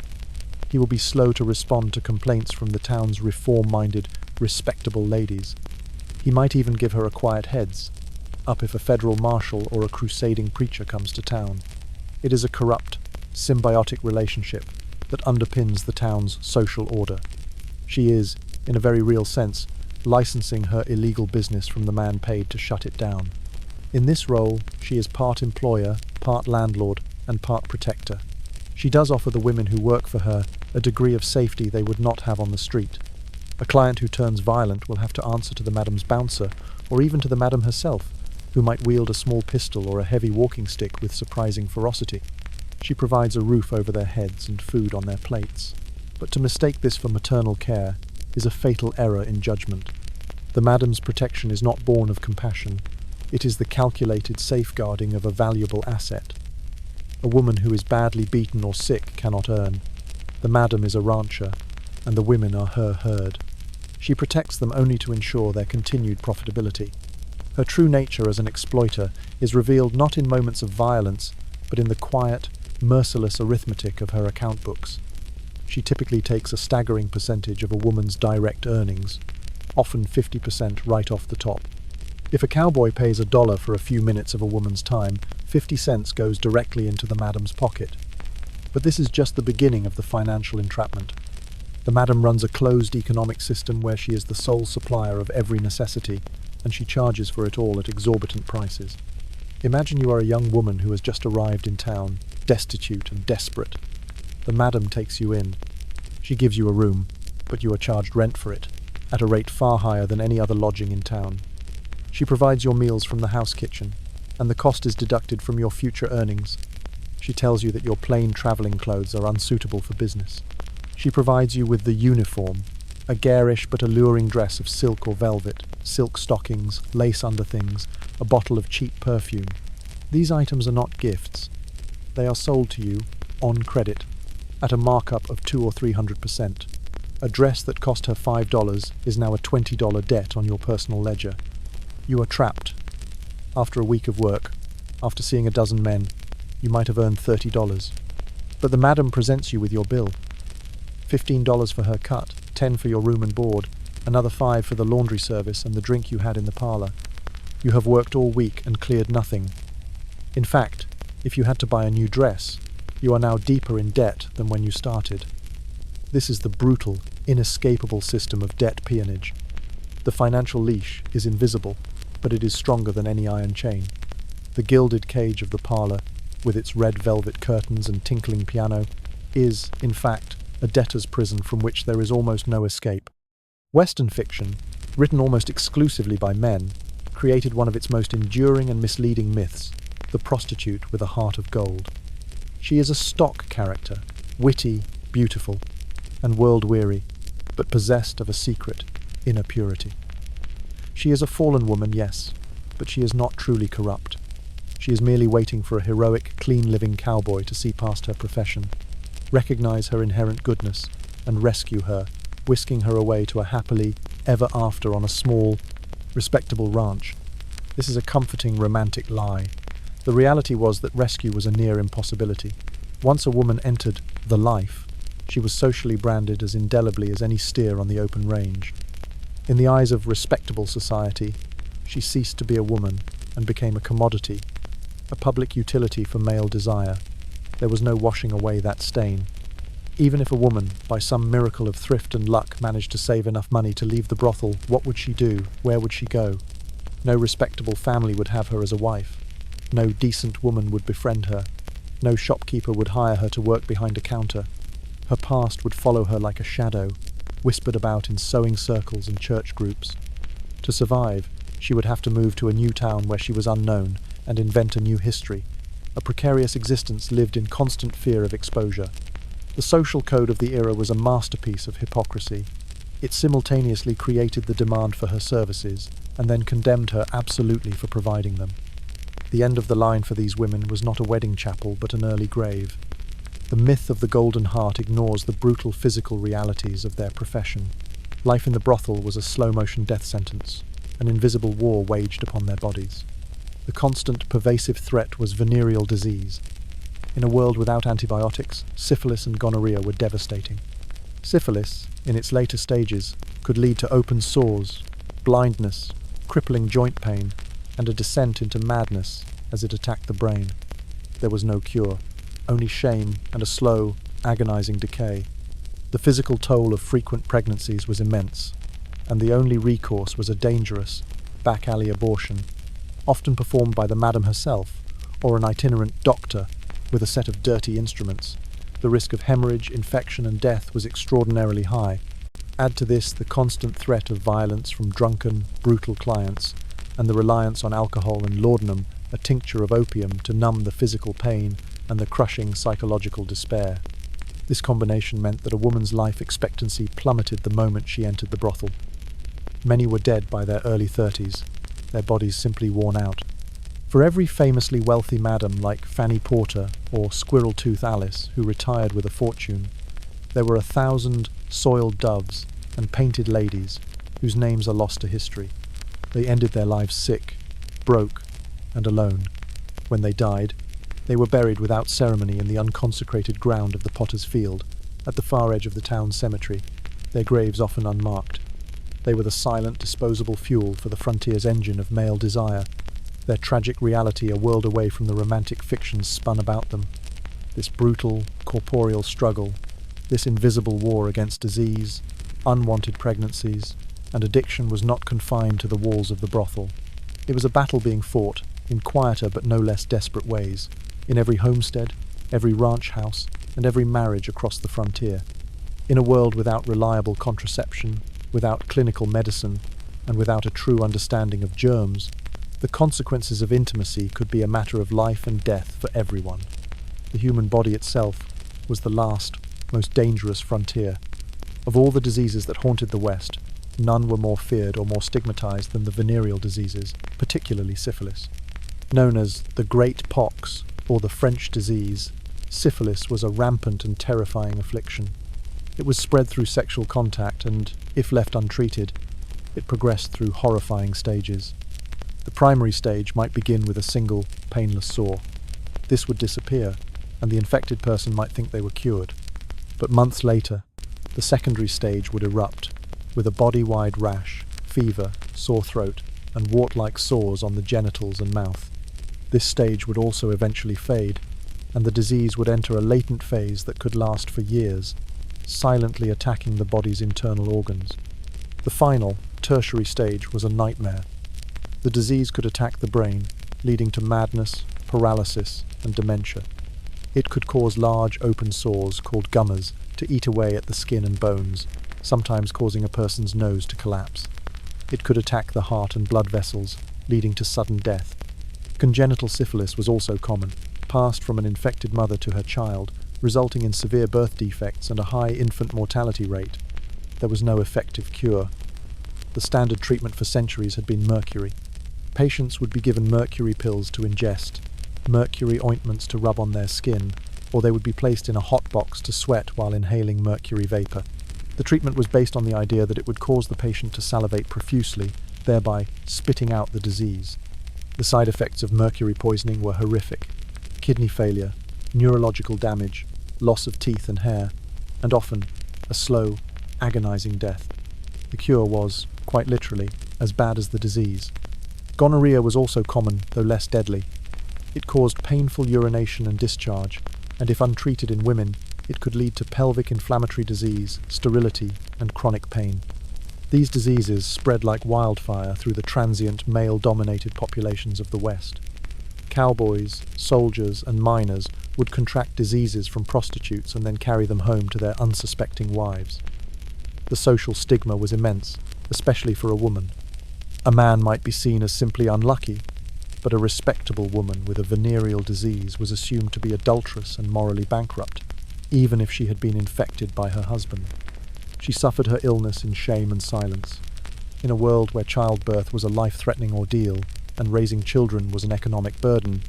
He will be slow to respond to complaints from the town's reform-minded, respectable ladies. He might even give her a quiet heads up if a federal marshal or a crusading preacher comes to town. It is a corrupt, symbiotic relationship that underpins the town's social order. She is, in a very real sense, licensing her illegal business from the man paid to shut it down. In this role, she is part employer, part landlord, and part protector. She does offer the women who work for her a degree of safety they would not have on the street. A client who turns violent will have to answer to the madam's bouncer, or even to the madam herself, who might wield a small pistol or a heavy walking stick with surprising ferocity. She provides a roof over their heads and food on their plates. But to mistake this for maternal care is a fatal error in judgment. The madam's protection is not born of compassion. It is the calculated safeguarding of a valuable asset. A woman who is badly beaten or sick cannot earn. The madam is a rancher, and the women are her herd. She protects them only to ensure their continued profitability. Her true nature as an exploiter is revealed not in moments of violence, but in the quiet, merciless arithmetic of her account books. She typically takes a staggering percentage of a woman's direct earnings, often 50% right off the top. If a cowboy pays $1 for a few minutes of a woman's time, 50 cents goes directly into the madam's pocket. But this is just the beginning of the financial entrapment. The madam runs a closed economic system where she is the sole supplier of every necessity, and she charges for it all at exorbitant prices. Imagine you are a young woman who has just arrived in town, destitute and desperate. The madam takes you in. She gives you a room, but you are charged rent for it, at a rate far higher than any other lodging in town. She provides your meals from the house kitchen, and the cost is deducted from your future earnings. She tells you that your plain traveling clothes are unsuitable for business. She provides you with the uniform, a garish but alluring dress of silk or velvet, silk stockings, lace underthings, a bottle of cheap perfume. These items are not gifts. They are sold to you, on credit, at a markup of 200 or 300%. A dress that cost her $5 is now a $20 debt on your personal ledger. You are trapped. After a week of work, after seeing a dozen men, you might have earned $30. But the madam presents you with your bill. $15 for her cut, $10 for your room and board, another $5 for the laundry service and the drink you had in the parlour. You have worked all week and cleared nothing. In fact, if you had to buy a new dress, you are now deeper in debt than when you started. This is the brutal, inescapable system of debt peonage. The financial leash is invisible, but it is stronger than any iron chain. The gilded cage of the parlour, with its red velvet curtains and tinkling piano, is, in fact, a debtor's prison from which there is almost no escape. Western fiction, written almost exclusively by men, created one of its most enduring and misleading myths, the prostitute with a heart of gold. She is a stock character, witty, beautiful, and world-weary, but possessed of a secret, inner purity. She is a fallen woman, yes, but she is not truly corrupt. She is merely waiting for a heroic, clean-living cowboy to see past her profession, recognize her inherent goodness, and rescue her, whisking her away to a happily ever after on a small, respectable ranch. This is a comforting, romantic lie. The reality was that rescue was a near impossibility. Once a woman entered the life, she was socially branded as indelibly as any steer on the open range. In the eyes of respectable society, she ceased to be a woman and became a commodity, a public utility for male desire. There was no washing away that stain. Even if a woman, by some miracle of thrift and luck, managed to save enough money to leave the brothel, what would she do? Where would she go? No respectable family would have her as a wife. No decent woman would befriend her. No shopkeeper would hire her to work behind a counter. Her past would follow her like a shadow, whispered about in sewing circles and church groups. To survive, she would have to move to a new town where she was unknown and invent a new history. A precarious existence lived in constant fear of exposure. The social code of the era was a masterpiece of hypocrisy. It simultaneously created the demand for her services and then condemned her absolutely for providing them. The end of the line for these women was not a wedding chapel but an early grave. The myth of the Golden Heart ignores the brutal physical realities of their profession. Life in the brothel was a slow-motion death sentence, an invisible war waged upon their bodies. The constant, pervasive threat was venereal disease. In a world without antibiotics, syphilis and gonorrhea were devastating. Syphilis, in its later stages, could lead to open sores, blindness, crippling joint pain, and a descent into madness as it attacked the brain. There was no cure, only shame and a slow, agonizing decay. The physical toll of frequent pregnancies was immense, and the only recourse was a dangerous, back-alley abortion, often performed by the madam herself, or an itinerant doctor with a set of dirty instruments. The risk of hemorrhage, infection, and death was extraordinarily high. Add to this the constant threat of violence from drunken, brutal clients, and the reliance on alcohol and laudanum, a tincture of opium, to numb the physical pain and the crushing psychological despair. This combination meant that a woman's life expectancy plummeted the moment she entered the brothel. Many were dead by their early 30s, their bodies simply worn out. For every famously wealthy madam like Fanny Porter or Squirrel-Tooth Alice who retired with a fortune, there were 1,000 soiled doves and painted ladies whose names are lost to history. They ended their lives sick, broke, and alone. When they died, they were buried without ceremony in the unconsecrated ground of the potter's field, at the far edge of the town cemetery, their graves often unmarked. They were the silent, disposable fuel for the frontier's engine of male desire, their tragic reality a world away from the romantic fictions spun about them. This brutal, corporeal struggle, this invisible war against disease, unwanted pregnancies, and addiction was not confined to the walls of the brothel. It was a battle being fought, in quieter but no less desperate ways, in every homestead, every ranch house, and every marriage across the frontier. In a world without reliable contraception, without clinical medicine, and without a true understanding of germs, The consequences of intimacy could be a matter of life and death for everyone. The human body itself was the last, most dangerous frontier. Of all the diseases that haunted the West, none were more feared or more stigmatized than the venereal diseases, particularly syphilis. Known as the Great Pox, or the French disease, syphilis was a rampant and terrifying affliction. It was spread through sexual contact and, if left untreated, it progressed through horrifying stages. The primary stage might begin with a single, painless sore. This would disappear, and the infected person might think they were cured. But months later, the secondary stage would erupt, with a body-wide rash, fever, sore throat, and wart-like sores on the genitals and mouth. This stage would also eventually fade, and the disease would enter a latent phase that could last for years, silently attacking the body's internal organs. The final, tertiary stage was a nightmare. The disease could attack the brain, leading to madness, paralysis, and dementia. It could cause large open sores called gummers to eat away at the skin and bones, sometimes causing a person's nose to collapse. It could attack the heart and blood vessels, leading to sudden death. Congenital syphilis was also common, passed from an infected mother to her child, resulting in severe birth defects and a high infant mortality rate. There was no effective cure. The standard treatment for centuries had been mercury. Patients would be given mercury pills to ingest, mercury ointments to rub on their skin, or they would be placed in a hot box to sweat while inhaling mercury vapor. The treatment was based on the idea that it would cause the patient to salivate profusely, thereby spitting out the disease. The side effects of mercury poisoning were horrific: kidney failure, neurological damage, loss of teeth and hair, and often a slow, agonizing death. The cure was, quite literally, as bad as the disease. Gonorrhea was also common, though less deadly. It caused painful urination and discharge, and if untreated in women, it could lead to pelvic inflammatory disease, sterility, and chronic pain. These diseases spread like wildfire through the transient, male-dominated populations of the West. Cowboys, soldiers, and miners would contract diseases from prostitutes and then carry them home to their unsuspecting wives. The social stigma was immense, especially for a woman. A man might be seen as simply unlucky, but a respectable woman with a venereal disease was assumed to be adulterous and morally bankrupt, even if she had been infected by her husband. She suffered her illness in shame and silence. In a world where childbirth was a life-threatening ordeal and raising children was an economic burden,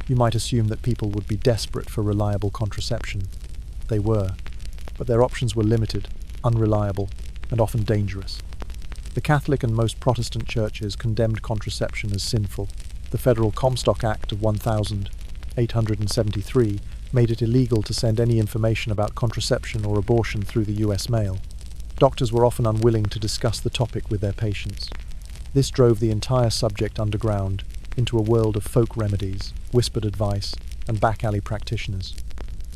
you might assume that people would be desperate for reliable contraception. They were, but their options were limited, unreliable, and often dangerous. The Catholic and most Protestant churches condemned contraception as sinful. The Federal Comstock Act of 1873 made it illegal to send any information about contraception or abortion through the U.S. mail. Doctors were often unwilling to discuss the topic with their patients. This drove the entire subject underground into a world of folk remedies, whispered advice, and back-alley practitioners.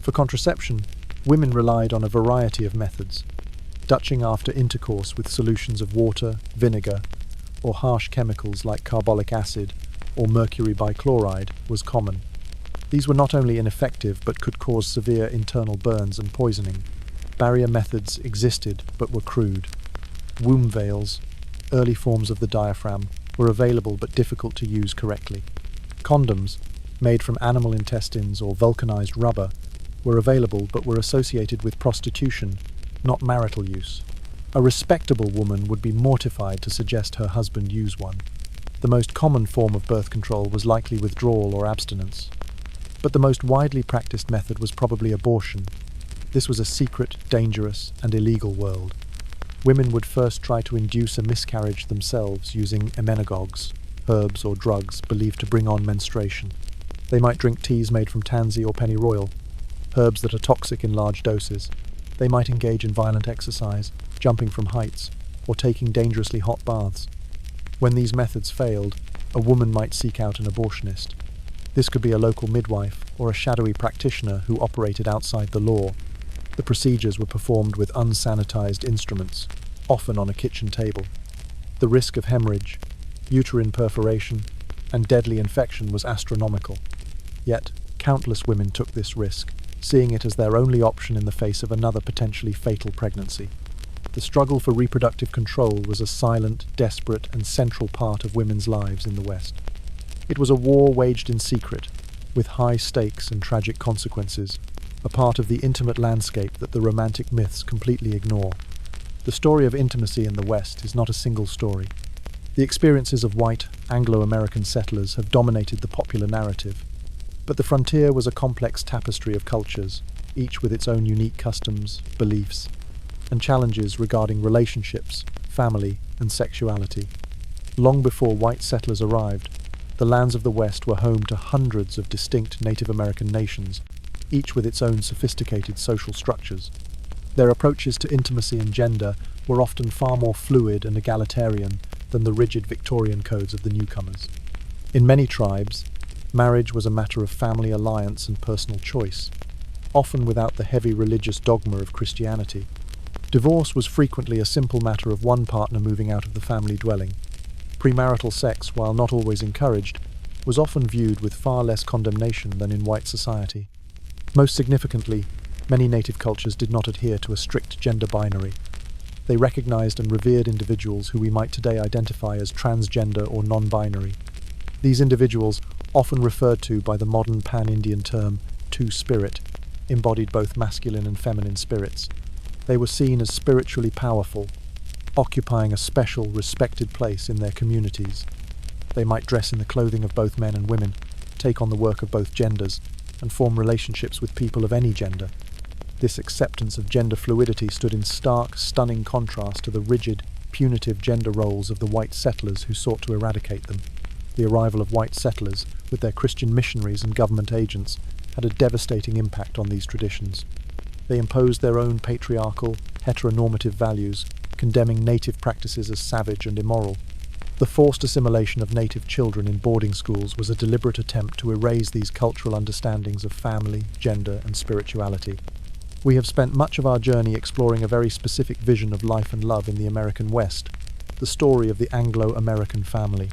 For contraception, women relied on a variety of methods. Dutching after intercourse with solutions of water, vinegar, or harsh chemicals like carbolic acid or mercury bichloride was common. These were not only ineffective but could cause severe internal burns and poisoning. Barrier methods existed but were crude. Womb veils, early forms of the diaphragm, were available but difficult to use correctly. Condoms, made from animal intestines or vulcanized rubber, were available but were associated with prostitution, not marital use. A respectable woman would be mortified to suggest her husband use one. The most common form of birth control was likely withdrawal or abstinence. But the most widely practiced method was probably abortion. This was a secret, dangerous, and illegal world. Women would first try to induce a miscarriage themselves using emmenagogues, herbs or drugs believed to bring on menstruation. They might drink teas made from tansy or pennyroyal, herbs that are toxic in large doses. They might engage in violent exercise, jumping from heights, or taking dangerously hot baths. When these methods failed, a woman might seek out an abortionist. This could be a local midwife or a shadowy practitioner who operated outside the law. The procedures were performed with unsanitized instruments, often on a kitchen table. The risk of hemorrhage, uterine perforation, and deadly infection was astronomical. Yet, countless women took this risk, seeing it as their only option in the face of another potentially fatal pregnancy. The struggle for reproductive control was a silent, desperate, and central part of women's lives in the West. It was a war waged in secret, with high stakes and tragic consequences, a part of the intimate landscape that the romantic myths completely ignore. The story of intimacy in the West is not a single story. The experiences of white, Anglo-American settlers have dominated the popular narrative. But the frontier was a complex tapestry of cultures, each with its own unique customs, beliefs, and challenges regarding relationships, family, and sexuality. Long before white settlers arrived, the lands of the West were home to hundreds of distinct Native American nations, each with its own sophisticated social structures. Their approaches to intimacy and gender were often far more fluid and egalitarian than the rigid Victorian codes of the newcomers. In many tribes, marriage was a matter of family alliance and personal choice, often without the heavy religious dogma of Christianity. Divorce was frequently a simple matter of one partner moving out of the family dwelling. Premarital sex, while not always encouraged, was often viewed with far less condemnation than in white society. Most significantly, many native cultures did not adhere to a strict gender binary. They recognized and revered individuals who we might today identify as transgender or non-binary. These individuals, often referred to by the modern pan-Indian term two-spirit, embodied both masculine and feminine spirits. They were seen as spiritually powerful, occupying a special, respected place in their communities. They might dress in the clothing of both men and women, take on the work of both genders, and form relationships with people of any gender. This acceptance of gender fluidity stood in stark, stunning contrast to the rigid, punitive gender roles of the white settlers who sought to eradicate them. The arrival of white settlers, with their Christian missionaries and government agents, had a devastating impact on these traditions. They imposed their own patriarchal, heteronormative values, condemning native practices as savage and immoral. The forced assimilation of native children in boarding schools was a deliberate attempt to erase these cultural understandings of family, gender, and spirituality. We have spent much of our journey exploring a very specific vision of life and love in the American West, the story of the Anglo-American family.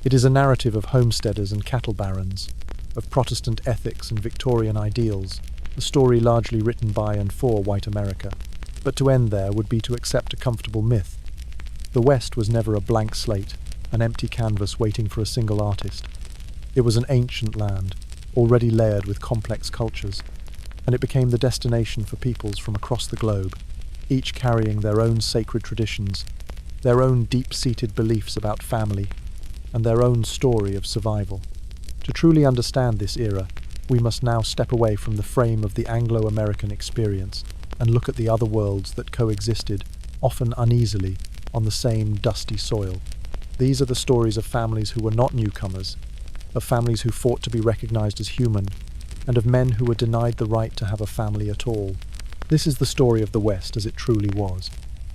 It is a narrative of homesteaders and cattle barons, of Protestant ethics and Victorian ideals, a story largely written by and for white America. But to end there would be to accept a comfortable myth. The West was never a blank slate, an empty canvas waiting for a single artist. It was an ancient land, already layered with complex cultures, and it became the destination for peoples from across the globe, each carrying their own sacred traditions, their own deep-seated beliefs about family, and their own story of survival. To truly understand this era, we must now step away from the frame of the Anglo-American experience and look at the other worlds that coexisted, often uneasily, on the same dusty soil. These are the stories of families who were not newcomers, of families who fought to be recognized as human, and of men who were denied the right to have a family at all. This is the story of the West as it truly was,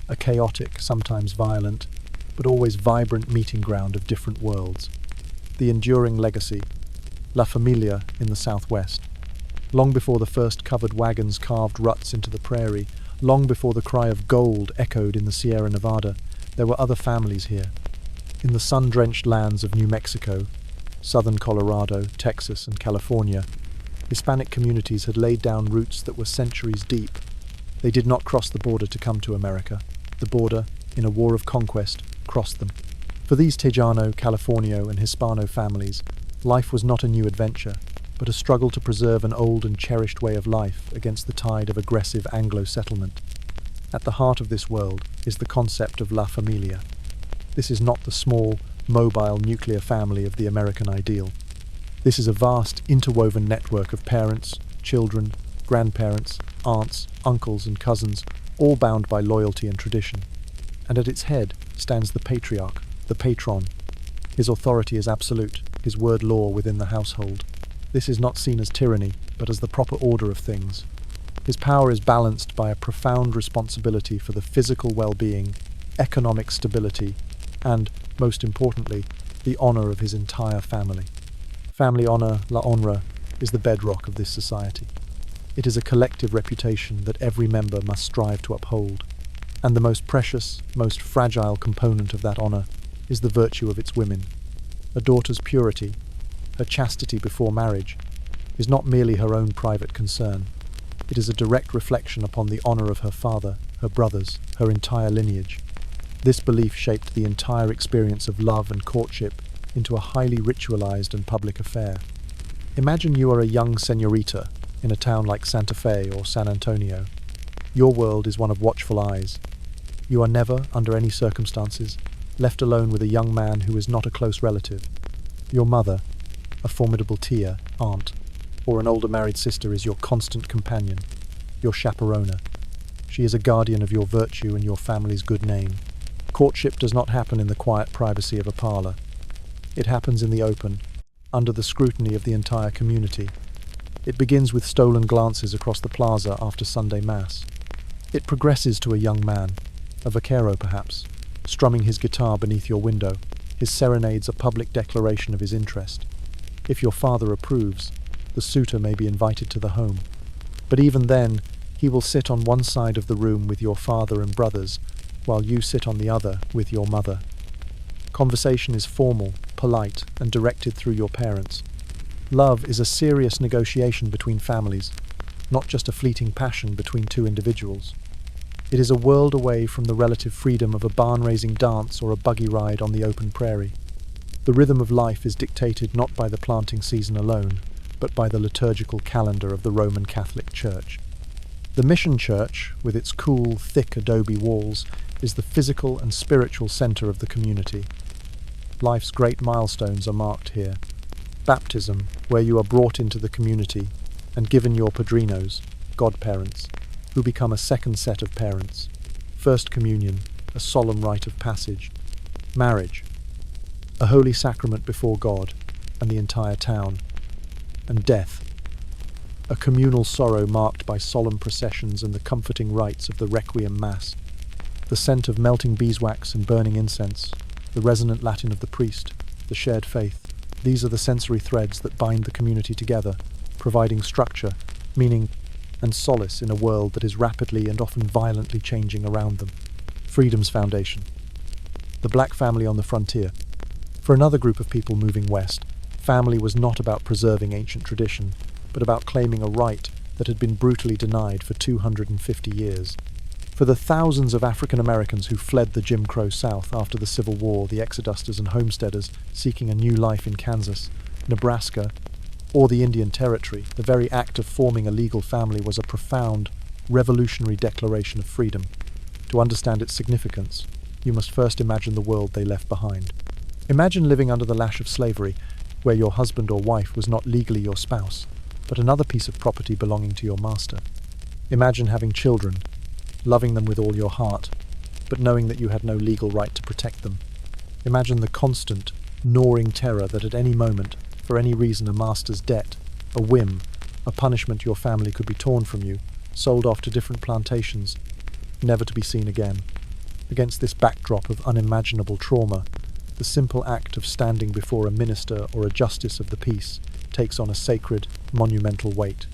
a chaotic, sometimes violent, but always vibrant meeting ground of different worlds. The enduring legacy, La Familia in the Southwest. Long before the first covered wagons carved ruts into the prairie, long before the cry of gold echoed in the Sierra Nevada, there were other families here. In the sun-drenched lands of New Mexico, southern Colorado, Texas, and California, Hispanic communities had laid down roots that were centuries deep. They did not cross the border to come to America. The border, in a war of conquest, crossed them. For these Tejano, Californio, and Hispano families, life was not a new adventure, but a struggle to preserve an old and cherished way of life against the tide of aggressive Anglo settlement. At the heart of this world is the concept of La Familia. This is not the small, mobile nuclear family of the American ideal. This is a vast, interwoven network of parents, children, grandparents, aunts, uncles, and cousins, all bound by loyalty and tradition. And at its head stands the patriarch, the patron. His authority is absolute, his word law within the household. This is not seen as tyranny, but as the proper order of things. His power is balanced by a profound responsibility for the physical well-being, economic stability, and, most importantly, the honor of his entire family. Family honor, la honra, is the bedrock of this society. It is a collective reputation that every member must strive to uphold. And the most precious, most fragile component of that honor is the virtue of its women. A daughter's purity, her chastity before marriage, is not merely her own private concern. It is a direct reflection upon the honor of her father, her brothers, her entire lineage. This belief shaped the entire experience of love and courtship into a highly ritualized and public affair. Imagine you are a young señorita in a town like Santa Fe or San Antonio. Your world is one of watchful eyes. You are never, under any circumstances, left alone with a young man who is not a close relative. Your mother, a formidable tia, aunt, or an older married sister is your constant companion, your chaperona. She is a guardian of your virtue and your family's good name. Courtship does not happen in the quiet privacy of a parlour. It happens in the open, under the scrutiny of the entire community. It begins with stolen glances across the plaza after Sunday Mass. It progresses to a young man, a vaquero perhaps, strumming his guitar beneath your window, his serenades a public declaration of his interest. If your father approves, the suitor may be invited to the home. But even then, he will sit on one side of the room with your father and brothers, while you sit on the other with your mother. Conversation is formal, polite, and directed through your parents. Love is a serious negotiation between families, not just a fleeting passion between two individuals. It is a world away from the relative freedom of a barn-raising dance or a buggy ride on the open prairie. The rhythm of life is dictated not by the planting season alone, but by the liturgical calendar of the Roman Catholic Church. The mission church, with its cool, thick adobe walls, is the physical and spiritual center of the community. Life's great milestones are marked here. Baptism, where you are brought into the community and given your padrinos, godparents, who become a second set of parents. First communion, a solemn rite of passage. Marriage, a holy sacrament before God and the entire town. And death, a communal sorrow marked by solemn processions and the comforting rites of the Requiem Mass. The scent of melting beeswax and burning incense, the resonant Latin of the priest, the shared faith. These are the sensory threads that bind the community together, providing structure, meaning, and solace in a world that is rapidly and often violently changing around them. Freedom's foundation. The black family on the frontier. For another group of people moving west, family was not about preserving ancient tradition, but about claiming a right that had been brutally denied for 250 years. For the thousands of African Americans who fled the Jim Crow South after the Civil War, the exodusters and homesteaders seeking a new life in Kansas, Nebraska, or the Indian Territory, the very act of forming a legal family was a profound, revolutionary declaration of freedom. To understand its significance, you must first imagine the world they left behind. Imagine living under the lash of slavery, where your husband or wife was not legally your spouse, but another piece of property belonging to your master. Imagine having children, loving them with all your heart, but knowing that you had no legal right to protect them. Imagine the constant, gnawing terror that at any moment, for any reason, a master's debt, a whim, a punishment your family could be torn from you, sold off to different plantations, never to be seen again. Against this backdrop of unimaginable trauma, the simple act of standing before a minister or a justice of the peace takes on a sacred, monumental weight.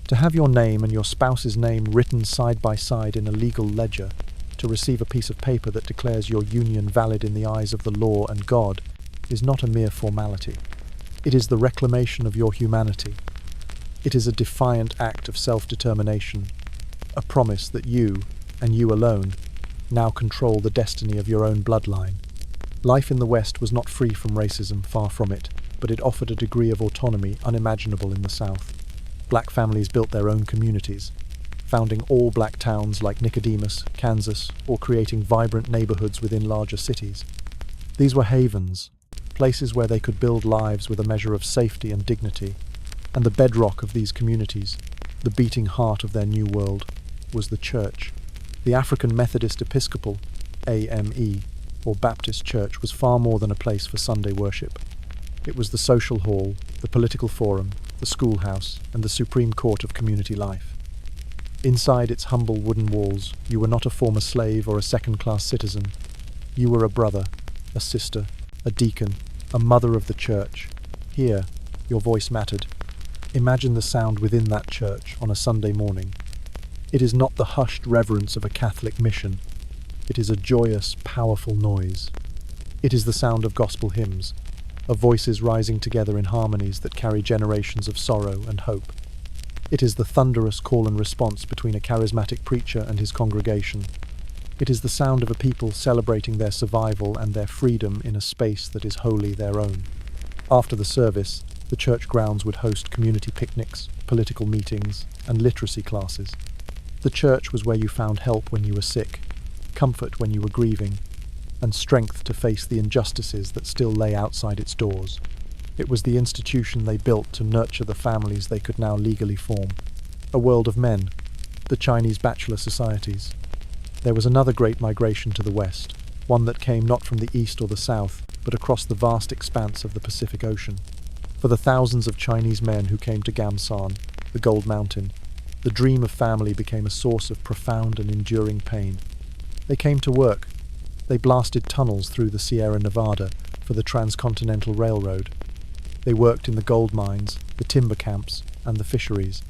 To have your name and your spouse's name written side by side in a legal ledger, to receive a piece of paper that declares your union valid in the eyes of the law and God, is not a mere formality. It is the reclamation of your humanity. It is a defiant act of self-determination, a promise that you, and you alone, now control the destiny of your own bloodline. Life in the West was not free from racism, far from it, but it offered a degree of autonomy unimaginable in the South. Black families built their own communities, founding all-black towns like Nicodemus, Kansas, or creating vibrant neighborhoods within larger cities. These were havens, places where they could build lives with a measure of safety and dignity, and the bedrock of these communities, the beating heart of their new world, was the church. The African Methodist Episcopal, AME, or Baptist Church was far more than a place for Sunday worship. It was the social hall, the political forum, the schoolhouse, and the supreme court of community life. Inside its humble wooden walls, you were not a former slave or a second-class citizen. You were a brother, a sister, a deacon, a mother of the church. Here, your voice mattered. Imagine the sound within that church on a Sunday morning. It is not the hushed reverence of a Catholic mission. It is a joyous, powerful noise. It is the sound of gospel hymns, of voices rising together in harmonies that carry generations of sorrow and hope. It is the thunderous call and response between a charismatic preacher and his congregation. It is the sound of a people celebrating their survival and their freedom in a space that is wholly their own. After the service, the church grounds would host community picnics, political meetings, and literacy classes. The church was where you found help when you were sick, comfort when you were grieving, and strength to face the injustices that still lay outside its doors. It was the institution they built to nurture the families they could now legally form. A world of men, the Chinese bachelor societies. There was another great migration to the west, one that came not from the east or the south, but across the vast expanse of the Pacific Ocean. For the thousands of Chinese men who came to Gamsan, the Gold Mountain, the dream of family became a source of profound and enduring pain. They came to work. They blasted tunnels through the Sierra Nevada for the Transcontinental Railroad. They worked in the gold mines, the timber camps, and the fisheries.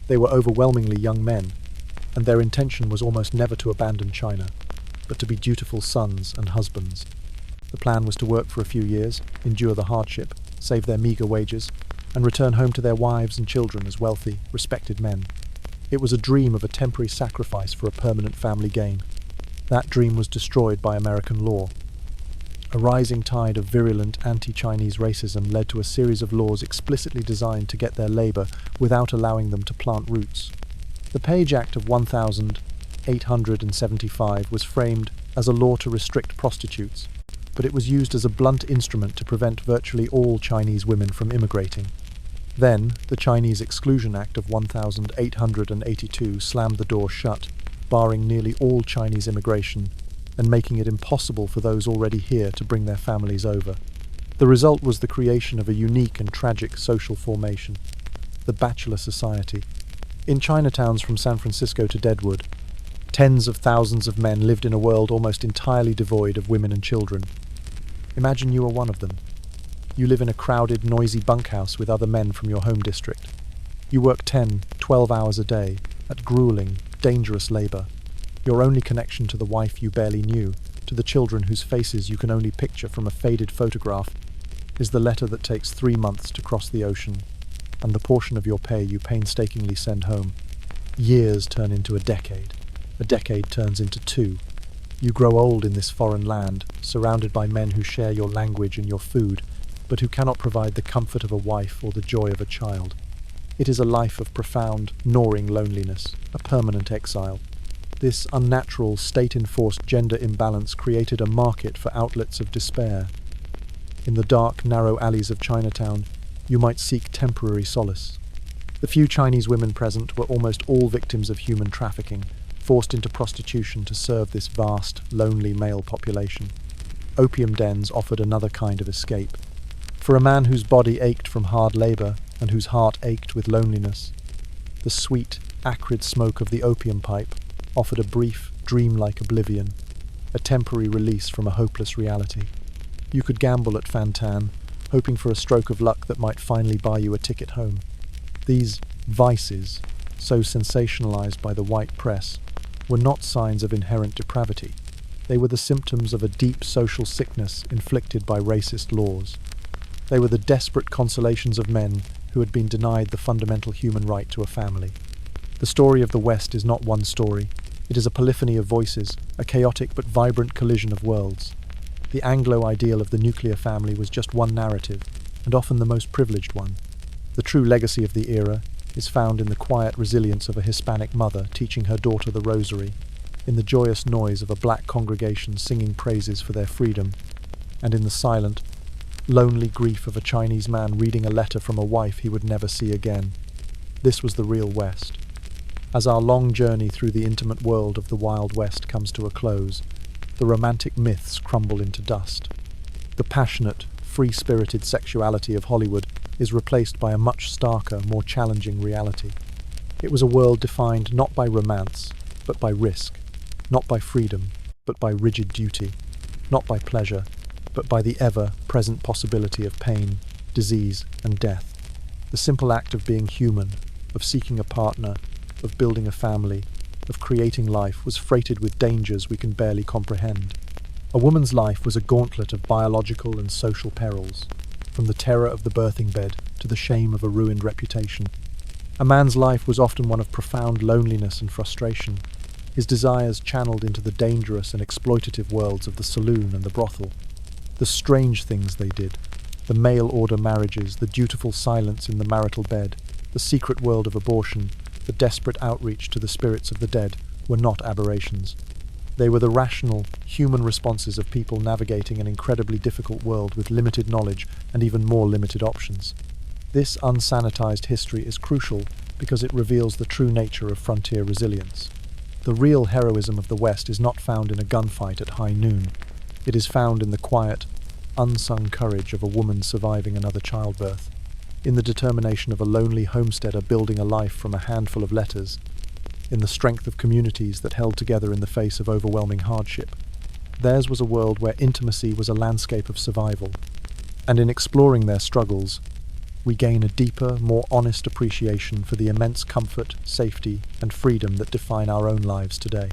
They were overwhelmingly young men, and their intention was almost never to abandon China, but to be dutiful sons and husbands. The plan was to work for a few years, endure the hardship, save their meagre wages, and return home to their wives and children as wealthy, respected men. It was a dream of a temporary sacrifice for a permanent family gain. That dream was destroyed by American law. A rising tide of virulent anti-Chinese racism led to a series of laws explicitly designed to get their labor without allowing them to plant roots. The Page Act of 1875 was framed as a law to restrict prostitutes, but it was used as a blunt instrument to prevent virtually all Chinese women from immigrating. Then, the Chinese Exclusion Act of 1882 slammed the door shut, barring nearly all Chinese immigration and making it impossible for those already here to bring their families over. The result was the creation of a unique and tragic social formation, the bachelor society. In Chinatowns from San Francisco to Deadwood, tens of thousands of men lived in a world almost entirely devoid of women and children. Imagine you are one of them. You live in a crowded, noisy bunkhouse with other men from your home district. You work 10, 12 hours a day at grueling, dangerous labor. Your only connection to the wife you barely knew, to the children whose faces you can only picture from a faded photograph, is the letter that takes 3 months to cross the ocean, and the portion of your pay you painstakingly send home. Years turn into a decade turns into 2. You grow old in this foreign land, surrounded by men who share your language and your food, but who cannot provide the comfort of a wife or the joy of a child. It is a life of profound, gnawing loneliness, a permanent exile. This unnatural, state-enforced gender imbalance created a market for outlets of despair. In the dark, narrow alleys of Chinatown, you might seek temporary solace. The few Chinese women present were almost all victims of human trafficking, forced into prostitution to serve this vast, lonely male population. Opium dens offered another kind of escape. For a man whose body ached from hard labor and whose heart ached with loneliness, the sweet, acrid smoke of the opium pipe offered a brief, dreamlike oblivion, a temporary release from a hopeless reality. You could gamble at Fantan, hoping for a stroke of luck that might finally buy you a ticket home. These vices, so sensationalized by the white press, were not signs of inherent depravity. They were the symptoms of a deep social sickness inflicted by racist laws. They were the desperate consolations of men who had been denied the fundamental human right to a family. The story of the West is not one story. It is a polyphony of voices, a chaotic but vibrant collision of worlds. The Anglo ideal of the nuclear family was just one narrative, and often the most privileged one. The true legacy of the era is found in the quiet resilience of a Hispanic mother teaching her daughter the rosary, in the joyous noise of a black congregation singing praises for their freedom, and in the silent, lonely grief of a Chinese man reading a letter from a wife he would never see again. This was the real West. As our long journey through the intimate world of the Wild West comes to a close, the romantic myths crumble into dust. The passionate, free-spirited sexuality of Hollywood is replaced by a much starker, more challenging reality. It was a world defined not by romance, but by risk, not by freedom, but by rigid duty, not by pleasure, but by the ever-present possibility of pain, disease, and death. The simple act of being human, of seeking a partner, of building a family, of creating life was freighted with dangers we can barely comprehend. A woman's life was a gauntlet of biological and social perils, from the terror of the birthing bed to the shame of a ruined reputation. A man's life was often one of profound loneliness and frustration. his desires channeled into the dangerous and exploitative worlds of the saloon and the brothel. The strange things they did, the mail-order marriages, the dutiful silence in the marital bed, the secret world of abortion, the desperate outreach to the spirits of the dead, were not aberrations. They were the rational, human responses of people navigating an incredibly difficult world with limited knowledge and even more limited options. This unsanitized history is crucial because it reveals the true nature of frontier resilience. The real heroism of the West is not found in a gunfight at high noon. It is found in the quiet, unsung courage of a woman surviving another childbirth, in the determination of a lonely homesteader building a life from a handful of letters, in the strength of communities that held together in the face of overwhelming hardship. Theirs was a world where intimacy was a landscape of survival, and in exploring their struggles, we gain a deeper, more honest appreciation for the immense comfort, safety, and freedom that define our own lives today.